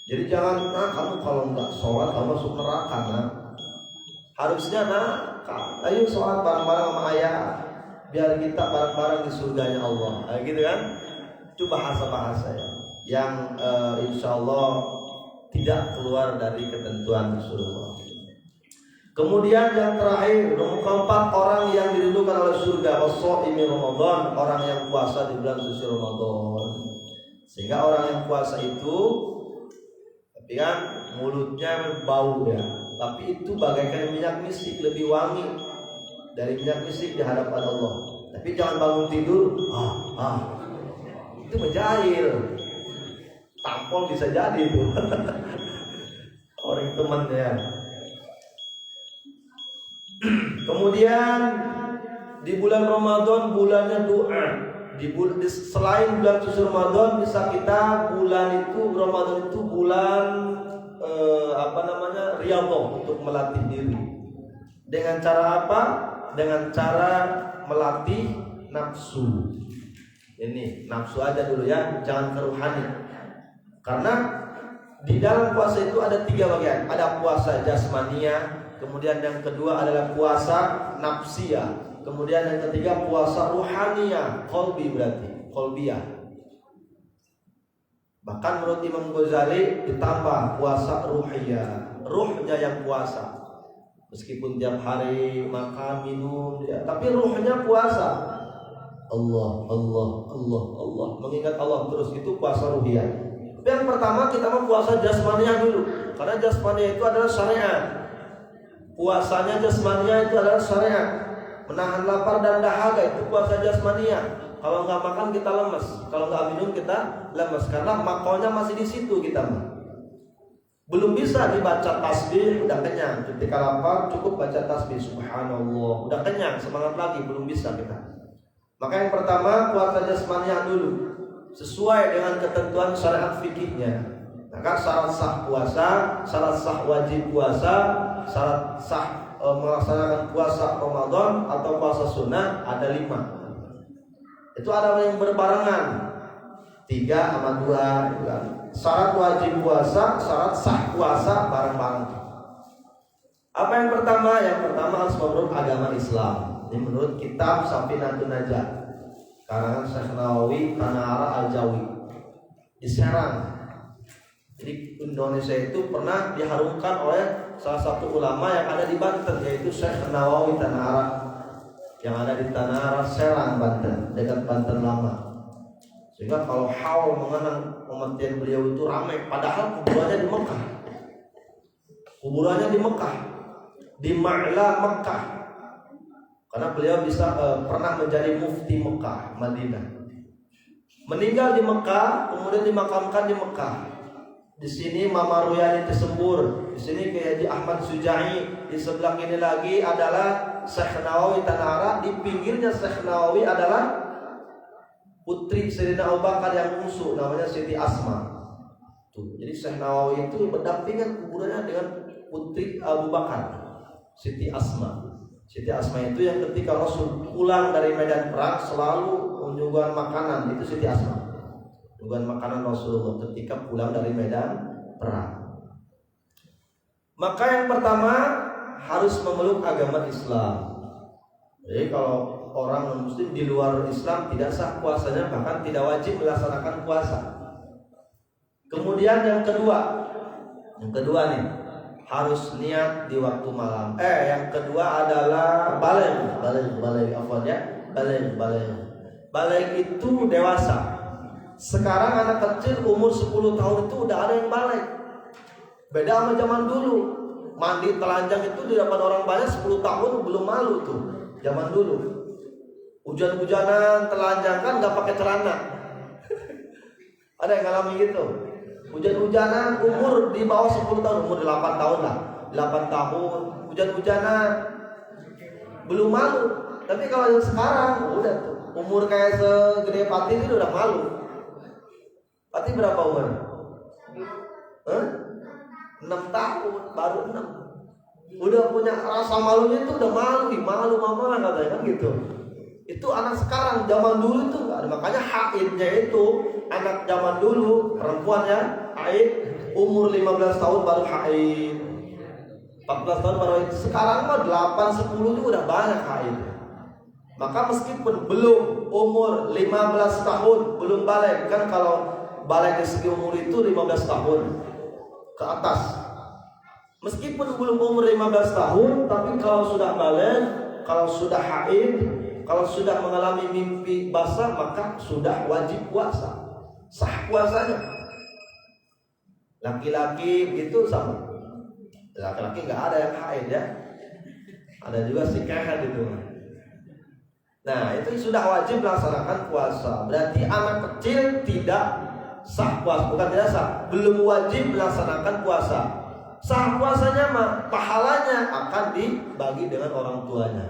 Jadi jangan, nah kamu kalau nggak sholat kamu masuk neraka. Nah harusnya, nah ayo sholat bareng-bareng sama ayah, biar kita bareng-bareng di surganya Allah. Nah, gitu kan. Itu bahasa-bahasa yang insya Allah tidak keluar dari ketentuan Rasulullah. Kemudian yang terakhir, nomor keempat, orang yang dirindukan oleh surga, as-shaimi Ramadan, orang yang puasa di bulan suci Ramadan. Sehingga orang yang puasa itu, tapi kan mulutnya bau ya, tapi itu bagaikan minyak misik, lebih wangi dari minyak misik di hadapan Allah. Tapi jangan bangun tidur, itu menjahil. Tampol bisa jadi itu. Orang teman ya. Kemudian di bulan Ramadan, bulannya doa. Selain bulan suci Ramadan, bisa kita bulan itu, Ramadan itu bulan riyadhah, untuk melatih diri. Dengan cara apa? Dengan cara melatih nafsu. Ini nafsu aja dulu ya, jangan ke rohani. Karena di dalam puasa itu ada 3 bagian. Ada puasa jasmania, kemudian yang kedua adalah puasa nafsiyah, kemudian yang ketiga puasa ruhaniyah, qalbi, berarti qalbiyah. Bahkan menurut Imam Ghazali ditambah puasa ruhiyah, ruhnya yang puasa. Meskipun tiap hari makan minum ya, tapi ruhnya puasa. Allah, mengingat Allah terus, itu puasa ruhiyah. Yang pertama kita mau puasa jasmaniah dulu, karena jasmaniah itu adalah syariat. Puasanya jasmaniah itu adalah syariat. Menahan lapar dan dahaga itu puasa jasmaniah. Kalau nggak makan kita lemes, kalau nggak minum kita lemes, karena makonya masih di situ kita. Belum bisa dibaca tasbih, udah kenyang. Ketika lapar cukup baca tasbih, subhanallah, udah kenyang, semangat lagi, belum bisa kita. Maka yang pertama puasa jasmaniah dulu, sesuai dengan ketentuan syariat fikihnya. Maka syarat sah puasa, syarat sah wajib puasa, syarat sah melaksanakan puasa Ramadan atau puasa sunnah ada 5. Itu ada yang berbarengan, 3 sama 2 gitu kan. Syarat wajib puasa, syarat sah puasa bareng-bareng. Apa yang pertama? Yang pertama harus menurut agama Islam. Ini menurut kitab Safinatun Najah karangan Syekh Nawawi Tanara Al-Jawi di Serang. Jadi Indonesia itu pernah diharumkan oleh salah satu ulama yang ada di Banten, yaitu Syekh Nawawi Tanara. yang ada di Tanah Serang, Banten, dekat Banten Lama. Sehingga kalau haul mengenang kematian beliau itu ramai, padahal kuburannya di Mekah. Kuburannya di Mekah, di Ma'la Mekah. Karena beliau pernah menjadi mufti Mekah, Madinah. Meninggal di Mekah, kemudian dimakamkan di Mekah. Di sini Mama Ruyani Tesembur, di sini Kiai Haji Ahmad Sujai, di sebelah ini lagi adalah Syekh Nawawi Tanara, di pinggirnya Syekh Nawawi adalah putri Sayyidina Abu Bakar yang musuh, namanya Siti Asma. Tuh, jadi Syekh Nawawi itu berdampingan kuburannya dengan putri Abu Bakar, Siti Asma. Siti Asma itu yang ketika Rasul pulang dari medan perang selalu menyuguhkan makanan, itu Siti Asma. Menyuguhkan makanan Rasulullah ketika pulang dari medan perang. Maka yang pertama harus memeluk agama Islam. Jadi kalau orang non-muslim di luar Islam tidak sah puasanya, bahkan tidak wajib melaksanakan puasa. Kemudian yang kedua nih, harus niat di waktu malam. Yang kedua adalah baligh. Baligh itu dewasa. Sekarang anak kecil umur 10 tahun itu udah ada yang baligh. Beda sama zaman dulu. Mandi telanjang itu di depan orang banyak 10 tahun belum malu tuh. Zaman dulu. Hujan-hujanan telanjang kan nggak pakai celana. Ada yang ngalami gitu. Hujan-hujanan umur di bawah 10 tahun, umur 8 tahun lah. 8 tahun, hujan-hujanan belum malu. Tapi kalau yang sekarang udah tuh, umur kayak segede Pati itu udah malu. Pati berapa umur? 6 tahun, baru 6. Udah punya rasa malunya itu, udah malu mama katanya kan gitu. Itu anak sekarang, zaman dulu itu nggak ada. Makanya haidnya itu anak zaman dulu, perempuannya haid umur 15 tahun baru haid, 14 tahun baru haid. Sekarang mah 8-10 itu udah banyak haid. Maka meskipun belum umur 15 tahun, belum balik, kan kalau balik dari segi umur itu 15 tahun ke atas. Meskipun belum umur 15 tahun, tapi kalau sudah balik, kalau sudah haid, kalau sudah mengalami mimpi basah, maka sudah wajib puasa. Sah puasanya. Laki-laki itu sama. Laki-laki nggak ada yang haid ya. Ada juga si kehat itu. Nah, itu sudah wajib melaksanakan puasa. Berarti anak kecil tidak sah puasa, bukan tidak sah, belum wajib melaksanakan puasa. Sah puasanya mah pahalanya akan dibagi dengan orang tuanya.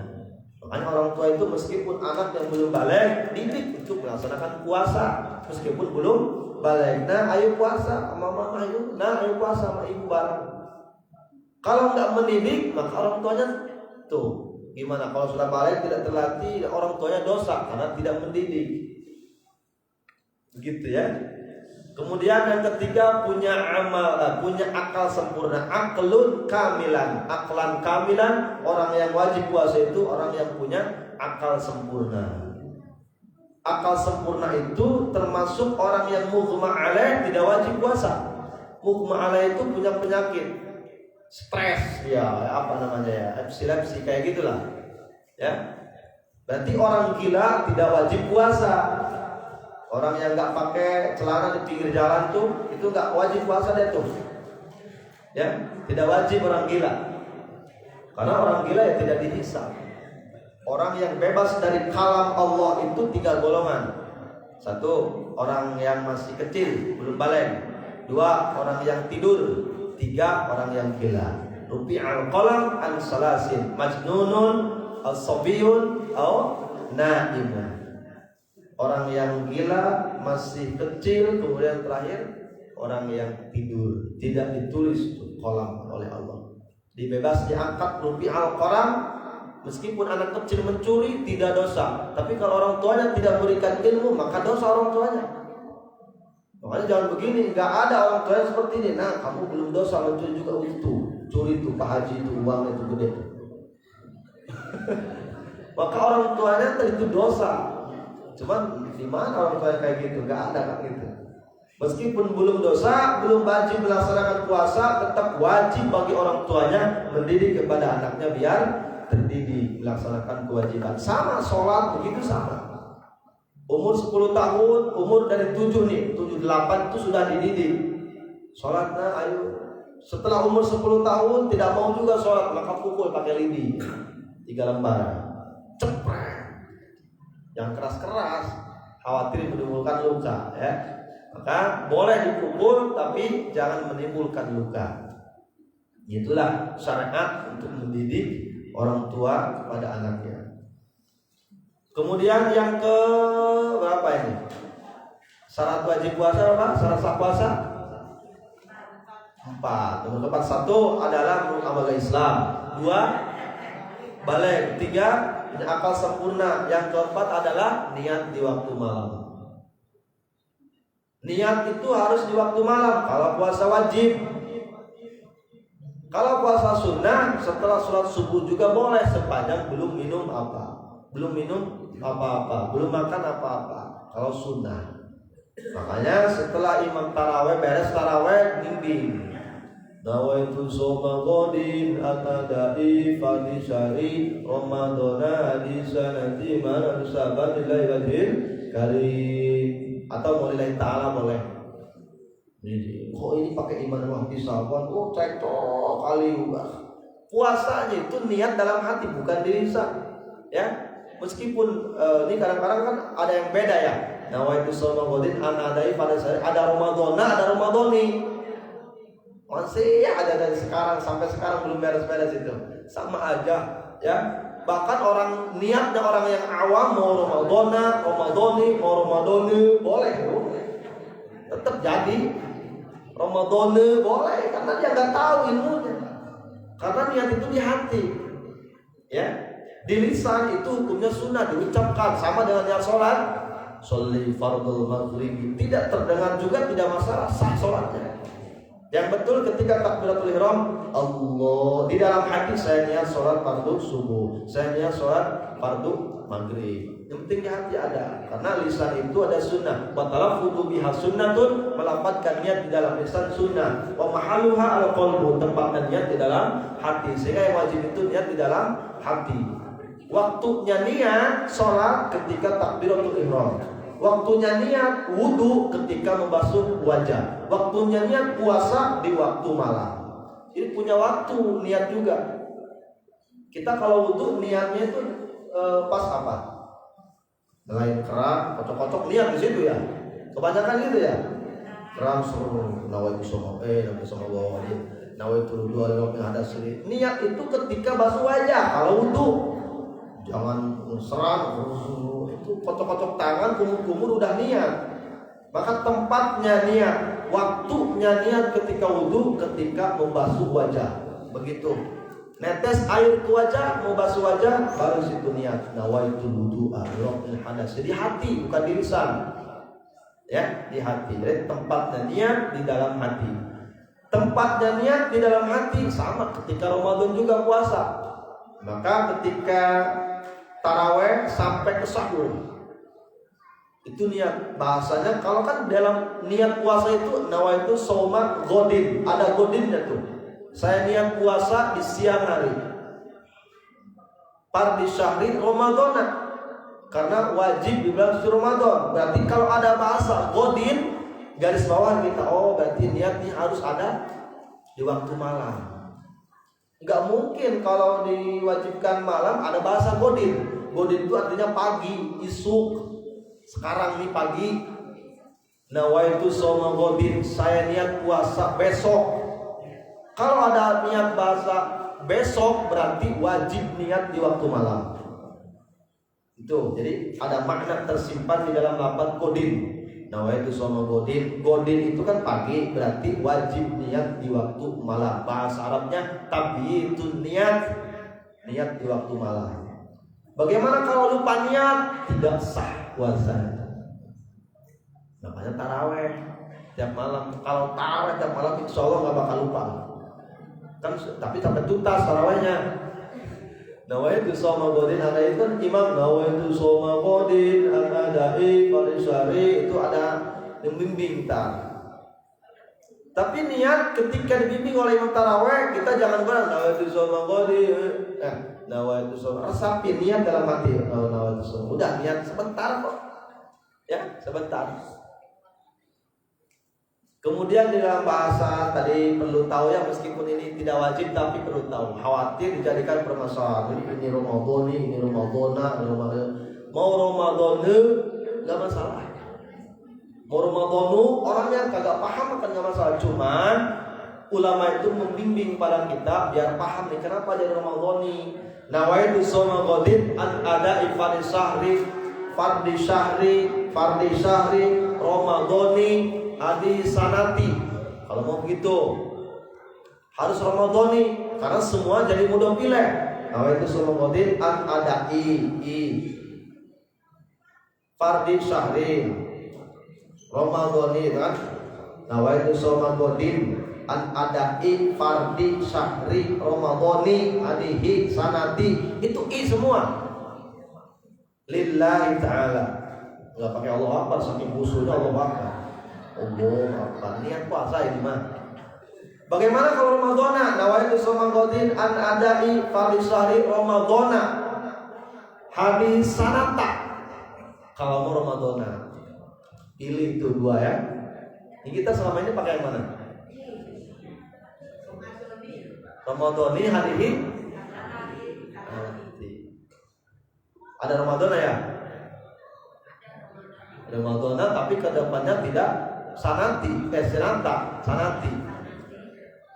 Makanya orang tua itu meskipun anak yang belum balik, didik untuk melaksanakan puasa meskipun belum balik. Nah, ayo puasa sama mama ayo. Nah, ayo puasa sama ibu bareng. Kalau nggak mendidik, maka orang tuanya tuh gimana? Kalau sudah balik tidak terlatih, orang tuanya dosa karena tidak mendidik. Begitu ya. Kemudian yang ketiga punya akal sempurna, aklan kamilan. Orang yang wajib puasa itu orang yang punya akal sempurna. Akal sempurna itu termasuk orang yang mughma alaih tidak wajib puasa. Mughma alaih itu punya penyakit stres, ya apa namanya ya, epilepsi kayak gitulah, ya. Berarti orang gila tidak wajib puasa. Orang yang nggak pakai celana di pinggir jalan tuh, itu nggak wajib puasa dia tuh, ya, tidak wajib orang gila. Karena orang gila ya tidak dihisab. Orang yang bebas dari kalam Allah itu 3 golongan. 1, orang yang masih kecil belum balik. 2, orang yang tidur. 3, orang yang gila. Rufi'al qalam an salasin, majnunun, as-sabiyun, au na'imun. Orang yang gila, masih kecil, kemudian terakhir orang yang tidur, tidak ditulis kolam oleh Allah. Dibebas diangkat rufi'al qalam, meskipun anak kecil mencuri tidak dosa. Tapi kalau orang tuanya tidak memberikan ilmu, maka dosa orang tuanya. Makanya jangan begini, nggak ada orang tua seperti ini. Nah, kamu belum dosa, mencuri juga itu, curi itu, Pak Haji itu uangnya itu gede. Maka orang tuanya itu dosa. Cuman di mana orang tua kayak gitu? Nggak ada kan gitu. Meskipun belum dosa, belum wajib melaksanakan puasa, tetap wajib bagi orang tuanya mendidik kepada anaknya biar terdidik melaksanakan kewajiban. Sama sholat begitu sama. Umur 10 tahun, umur dari 7 nih, 7, 8 itu sudah dididik. Sholatnya ayo. Setelah umur 10 tahun tidak mau juga sholat, maka pukul pakai lidi 3 lembar. Cepret. Yang keras-keras khawatir menimbulkan luka ya. Maka boleh dipukul tapi jangan menimbulkan luka. Itulah syariat untuk mendidik orang tua kepada anaknya. Kemudian yang ke berapa ini? Syarat wajib puasa apa? Syarat sah puasa? 4. Nomor keempat, 1 adalah menurut agama Islam. 2 balik. 3 akal sempurna. Yang keempat adalah niat di waktu malam. Niat itu harus di waktu malam. Kalau puasa wajib. Kalau puasa sunnah setelah sholat subuh juga boleh sepanjang belum minum apa-apa, belum makan apa-apa. Kalau sunnah, makanya setelah imam taraweh beres taraweh bimbing. Nawaitu shoma ghadin atadai fani syari ramadana di sanati man sabatillahi wajib karim. Atau maulillahi ta'ala boleh. Jadi, kok ini pakai iman wahdi sahabat? Oh, cekcok kali juga. Puasanya itu niat dalam hati, bukan di lisan. Ya, meskipun ini kadang-kadang kan ada yang beda ya. Nawaitu shoma ghadin anadai pada saya ada Ramadana, ada Ramadani. Masih ya ada dari sekarang sampai sekarang belum beres-beres itu. Sama aja, ya. Bahkan orang niatnya orang yang awam mau Ramadana, Ramadani, mau Ramadani boleh, tetap jadi. Ramadana boleh karena dia nggak tahu ilmunya. Karena niat itu di hati, ya. Di lisan itu hukumnya sunnah diucapkan sama dengan niat sholat. Sholli fardhu maghrib tidak terdengar juga tidak masalah, sah sholatnya. Yang betul ketika takbiratul ihram, Allah di dalam hati saya niat sholat fardu subuh, saya niat sholat fardu maghrib. Yang penting di hati ada, karena lisan itu ada sunnah. Wa talaffuzu biha sunnatun, melafadzkan niat di dalam lisan sunnah. Wa mahalluha al-qalbu, tempatnya niat di dalam hati. Sehingga yang wajib itu niat di dalam hati. Waktunya niat sholat ketika takbiratul ihram. Waktunya niat wudu ketika membasuh wajah. Waktunya niat puasa di waktu malam. Jadi punya waktu niat juga. Kita kalau wudu niatnya itu pas apa? Lain keram, kocok-kocok niat di situ ya. Kebanyakan gitu ya. Keram suruh nawaitu sama Allah. Nawaitu dua dalam yang ada sendiri. Niat itu ketika basuh wajah. Kalau wudu jangan serang itu kocok-kocok tangan, kumur-kumur udah niat. Maka tempatnya niat, waktunya niat ketika wudu, ketika membasuh wajah. Begitu. Netes air ke wajah, mau basuh wajah, baru situ niat. Nawaitu wudu'a liraf'il hadas. Di hati, bukan di lisan. Ya, di hati. Jadi tempatnya niat di dalam hati. Tempatnya niat di dalam hati sama ketika Ramadan juga puasa. Maka ketika taraweh sampai ke sahur itu niat. Bahasanya kalau kan dalam niat puasa itu nawaitu shauma ghadin, ada godinnya tuh. Saya niat puasa di siang hari fardhi syahri Ramadan, karena wajib di bulan suci Ramadan. Berarti kalau ada bahasa godin garis bawah kita, oh berarti niat ini harus ada di waktu malam. Enggak mungkin kalau diwajibkan malam ada bahasa godin. Godin itu artinya pagi, isuk. Sekarang nih pagi. Nawaitu shauma godin, saya niat puasa besok. Kalau ada niat bahasa besok berarti wajib niat di waktu malam. Itu. Jadi ada makna tersimpan di dalam lafaz godin. Nawaitu shauma godin. Godin itu kan pagi, berarti wajib niat di waktu malam. Bahasa Arabnya tabyitun niat, niat di waktu malam. Bagaimana kalau lupa niat? Tidak sah puasanya. Namanya taraweh tiap malam. Kalau taraweh tiap malam insya Allah nggak bakal lupa. Kan, tapi sampai tuntas tarawehnya. Nawaitu shauma ghadin, ada itu kan imam nawaitu shauma ghadin anadai fardhi syahri, itu ada yang bimbing tar. Tapi niat ketika dibimbing oleh Imam Tarawih, kita jangan bilang nawaitu shauma ghadi, nawaitu shauma, resapi niat dalam hati, nawaitu shauma. Udah niat sebentar kok. Ya, sebentar. Kemudian di dalam bahasa tadi perlu tahu ya, meskipun ini tidak wajib tapi perlu tahu. Khawatir dijadikan permasalahan. Ini Ramadan, ini Ramadana, mau Ramadan enggak masalah. Mau Ramadanu, orang yang kagak paham akan gak masalah. Cuman ulama itu membimbing pada kita biar paham nih kenapa jadi Ramadhani. Nawaitu shauma ghadin an ada'i fardi syahri Ramadhani adi sanati. Kalau mau begitu harus Ramadhani karena semua jadi mudah pilih. Nawaitu shauma ghadin an ada'i fardi syahri Ramadhani kan, nawaitu shauma ghadin an ada'i fardi syahri Ramadhani adihi sanati. Itu semua lillahi ta'ala. Enggak pakai Allah Akbar, saking khusyuknya Allah Akbar. Allah Akbar, niat puasa ini mah. Bagaimana kalau Ramadhana? Nawaitu shauma ghadin an ada'i fardi syahri Ramadhana hadis sanata. Kalau mau Ramadhana pilih itu dua ya. Ini kita selama ini pakai yang mana? Ramadhani hadihi. Ada Ramadhana ya? Ada Ramadhana tapi kedepannya tidak sanati, sanati.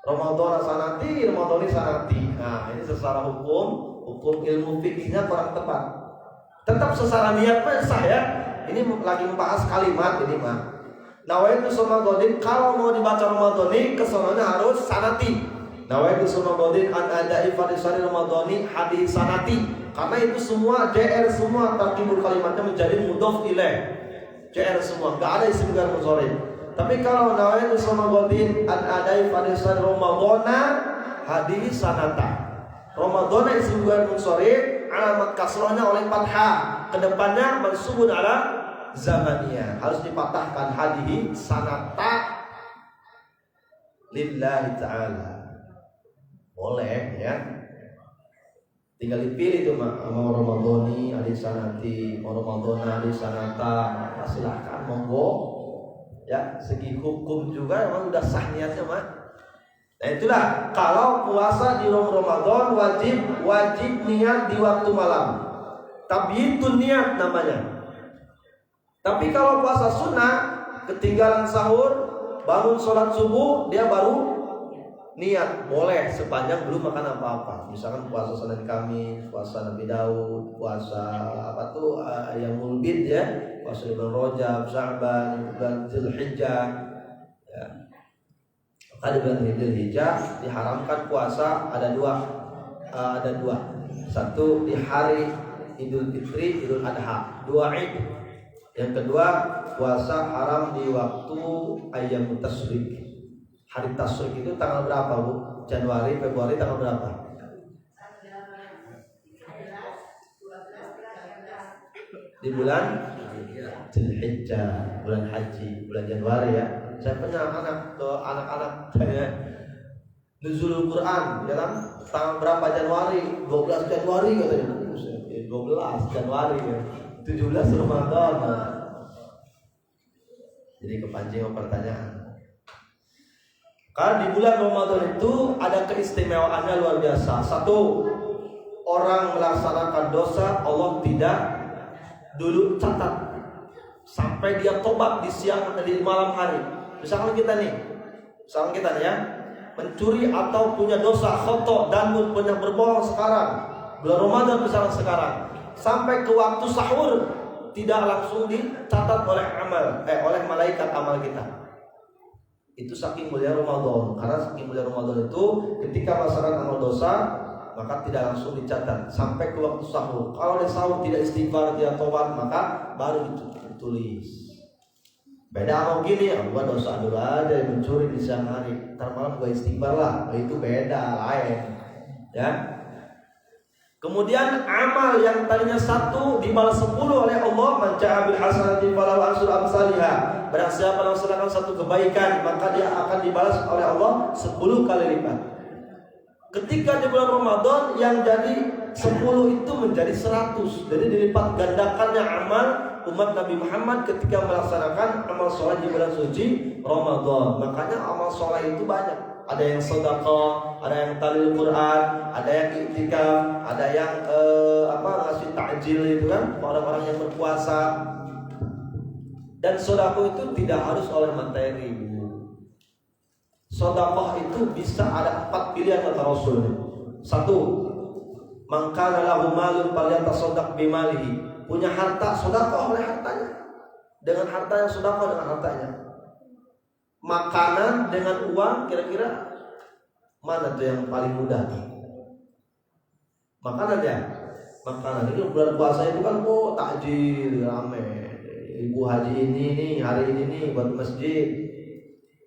Ramadhana sanati, Ramadhani sanati. Nah ini secara hukum ilmu fikihnya kurang tepat. Tetap secara niat sah ya. Ini lagi membahas kalimat ini mah. Nawaitu shauma ghadin, kalau mau dibaca Ramadhani kesononya harus sanati. Nawaitu shauma ghadin an ada'i fardi syahri Ramadhani hadis sanati. Karena itu semua JR semua tarkibul kalimatnya menjadi mudhof ilaih. JR semua, enggak ada isim ghair mudzhari. Tapi kalau nawaitu shauma ghadin an ada'i fardi syahri Ramadhana hadis sanata. Ramadhana isim ghair mudzhari alamat kasrahnya oleh fathah. Kedepannya mansubun ala zamaniyah, harus dipatahkan hadihi sanata lillahi ta'ala. Boleh ya. Tinggal dipilih tuh mau Ramadhani hadis sanati, mau Ramadhana hadis sanata, silahkan monggo. Ya, segi hukum juga memang udah sah niatnya mah. Nah itulah kalau puasa di Ramadan wajib niat di waktu malam. Tapi itu niat namanya. Tapi kalau puasa sunnah, ketinggalan sahur, bangun sholat subuh, dia baru niat. Boleh sepanjang belum makan apa-apa. Misalkan puasa Senin Kamis, puasa Nabi Daud, puasa yang mulbid ya, puasa bulan Rajab, Sya'ban, bulan Dzulhijjah. Ya. Maka di bulan Dzulhijjah diharamkan puasa ada dua. Satu di hari Idul Fitri, Idul Adha, 2 Id. Yang kedua, puasa haram di waktu Ayyamut Tasyrik. Hari Tasyrik itu tanggal berapa, Bu? Januari, Februari tanggal berapa? Di bulan Dzulhijjah, bulan haji, bulan Januari ya. Saya punya anak-anak saya nuzulul Quran, ya kan? Tanggal berapa Januari? 12 Januari katanya. 12 Januari ya. 17 Ramadan. Jadi kepancing pertanyaan. Karena di bulan Ramadan itu ada keistimewaannya luar biasa. Satu, orang melaksanakan dosa Allah tidak dulu catat sampai dia tobat di malam hari. Misalkan kita nih ya, mencuri atau punya dosa khoto dan punya berbohong sekarang, bulan Ramadan misalnya sekarang, sampai ke waktu sahur tidak langsung dicatat oleh malaikat amal kita. Itu saking mulia Ramadan. Karena saking mulia Ramadan itu ketika melaksanakan amal dosa maka tidak langsung dicatat sampai ke waktu sahur. Kalau di sahur tidak istighfar, tidak tobat, maka baru ditulis. Beda sama gini, gua dosa dulu aja mencuri di siang hari, ntar malam gua istighfar lah. Itu beda, lain. Ya. Kemudian amal yang tadinya 1 dibalas 10 oleh Allah, man ja'a bil hasanati falahu asyru amsalihha. Barang siapa melaksanakan satu kebaikan, maka dia akan dibalas oleh Allah 10 kali lipat. Ketika di bulan Ramadan yang jadi 10 itu menjadi 100. Jadi dilipat gandakannya amal umat Nabi Muhammad ketika melaksanakan amal soleh di bulan suci Ramadan. Makanya amal soleh itu banyak. Ada yang sedekah, ada yang talil Quran, ada yang iktikaf, ada yang ngasih takjil itu kan orang-orang yang berpuasa. Dan sedekah itu tidak harus oleh materi. Sedekah itu bisa ada 4 pilihan kata Rasul. 1, man kana lahu malun falyatasaddaq bimalihi. Punya harta, sedekah oleh hartanya. Dengan hartanya sedekah dengan hartanya. Makanan dengan uang, kira-kira mana tuh yang paling mudah? Makanan ya? Makanan. Jadi bulan puasa itu kan takjil rame. Ibu haji ini nih, hari ini nih buat masjid.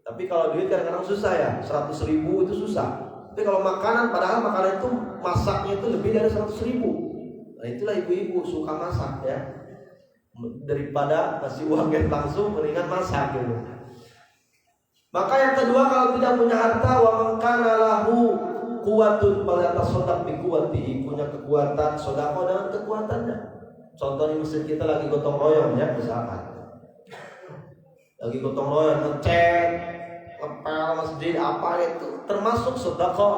Tapi kalau duit kadang-kadang susah ya, 100.000 itu susah. Tapi kalau makanan, padahal makanan itu masaknya itu lebih dari 100.000. Nah itulah ibu-ibu suka masak ya. Daripada kasih uang yang langsung, mendingan masak gitu. Maka yang kedua, kalau tidak punya harta, wa man kana lahu quwwatun falyatasaddaq bi quwwatihi. Punya kekuatan, sedekah dengan kekuatannya. Contoh di masjid kita lagi gotong royong ya, misalkan. Lagi gotong royong ngecat, ngepel masjid apa itu termasuk sedekah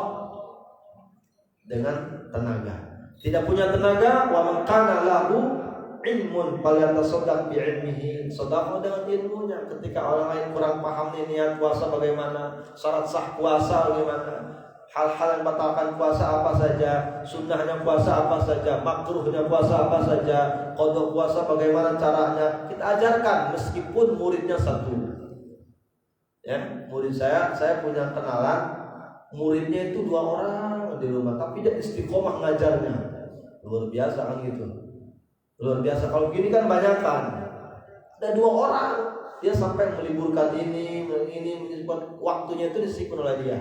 dengan tenaga. Tidak punya tenaga, wa man kana lahu ilmun falyatasaddaq bi ilmihi. Sedekah dengan ilmunya. Ketika orang lain kurang paham nih niat puasa bagaimana, syarat sah puasa bagaimana, hal-hal yang batalkan puasa apa saja, sunnahnya puasa apa saja, makruhnya puasa apa saja, qada puasa bagaimana caranya, kita ajarkan meskipun muridnya 1. Ya, murid saya punya kenalan, muridnya itu 2 orang di rumah, tapi dia istiqomah ngajarnya. Luar biasa kan gitu. Luar biasa. Kalau gini kan banyak kan. Ada 2 orang, dia sampai meliburkan ini waktunya itu disipun oleh dia.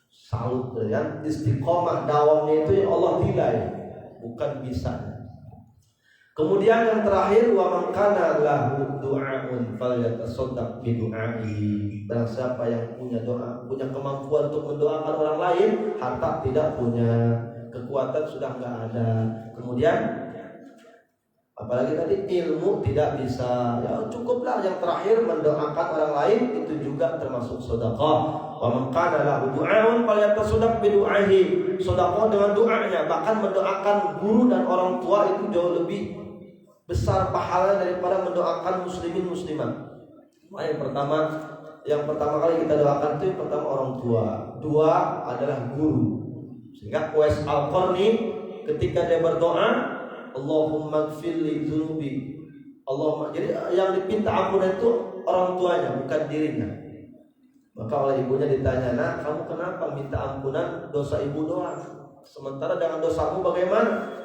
Salut ya. Istiqomah dawamnya itu yang Allah nilai, bukan bisa. Kemudian yang terakhir, wa man kana lahu du'aun falyatasaddaq bi du'aihi. Barang siapa yang punya doa, punya kemampuan untuk mendoakan orang lain, harta tidak punya, kekuatan sudah enggak ada. Kemudian apalagi tadi ilmu tidak bisa, ya cukuplah yang terakhir mendoakan orang lain, itu juga termasuk sedekah. Wa man kana lahu du'aun falyatasaddaq bi du'aihi. Sedekah dengan doanya, bahkan mendoakan guru dan orang tua itu jauh lebih besar pahala daripada mendoakan muslimin muslimat. Nah, yang pertama kali kita doakan itu yang pertama orang tua, 2 adalah guru. Sehingga Uwais Al-Qarni ketika dia berdoa, Allahumma gfirli dzunubi. Allahumma, jadi yang dipinta ampunan itu orang tuanya, bukan dirinya. Maka oleh ibunya ditanya, "Nak, kamu kenapa minta ampunan dosa ibu doang? Sementara dengan dosamu bagaimana?"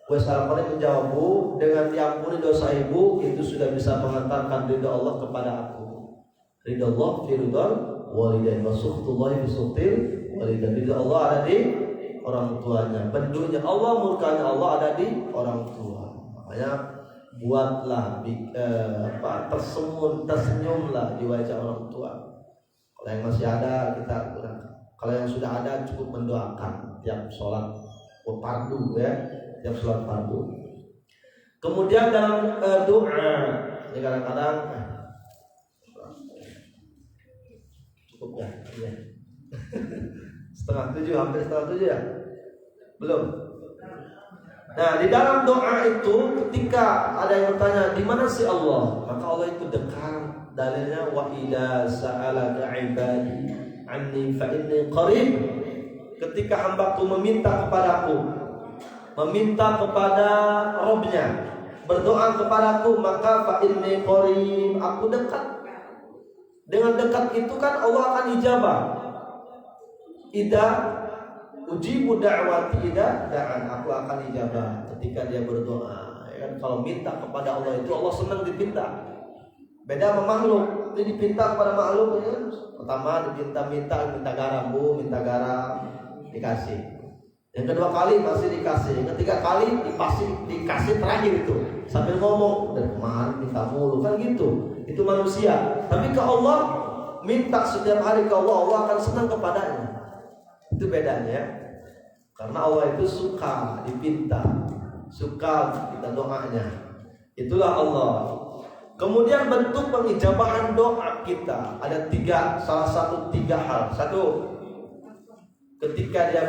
Uwais Al-Qarni menjawab, "Bu, dengan diampuni dosa ibu itu sudah bisa mengantarkan ridha Allah kepada aku. Ridha Allah fi ridhal walidain wa sukhtullahi fi sukhtil walidain." Ridha Allah ada di orang tuanya, bendunya Allah, murkanya Allah ada di orang tua. Makanya buatlah tersenyumlah di wajah orang tua. Kalau yang masih ada kita gunakan. Kalau yang sudah ada cukup mendoakan tiap sholat fardu ya, tiap sholat fardu. Kemudian dalam doa, ini kadang-kadang cukup ya, ya. Hampir setengah 7 ya? Belum. Nah, di dalam doa itu ketika ada yang bertanya, di mana sih Allah? Maka Allah itu dekat. Dalilnya, wa idza sa'alaka 'ibadi 'anni fa inni qarib. Ketika hambaku meminta kepadaku, meminta kepada Rabb-Nya, berdoa kepadaku, maka fa inni qarib, aku dekat. Dengan dekat itu kan Allah akan ijabah. Idza ujibu da'wati idza da'an, aku akan ijabah ketika dia berdoa. Ya kan, kalau minta kepada Allah itu Allah senang dipinta. Beda sama makhluk, ini dipinta kepada makhluk ya. Pertama minta garam, Bu, minta garam, dikasih. Yang kedua kali masih dikasih, yang ketiga kali dikasih terakhir itu sambil ngomong, dari kemarin minta mulu kan gitu. Itu manusia. Tapi ke Allah minta setiap hari ke Allah, Allah akan senang kepadanya. Itu bedanya. Karena Allah itu suka dipinta, suka kita doanya. Itulah Allah. Kemudian bentuk pengijabahan doa kita ada tiga, salah satu tiga hal. Satu, ketika dia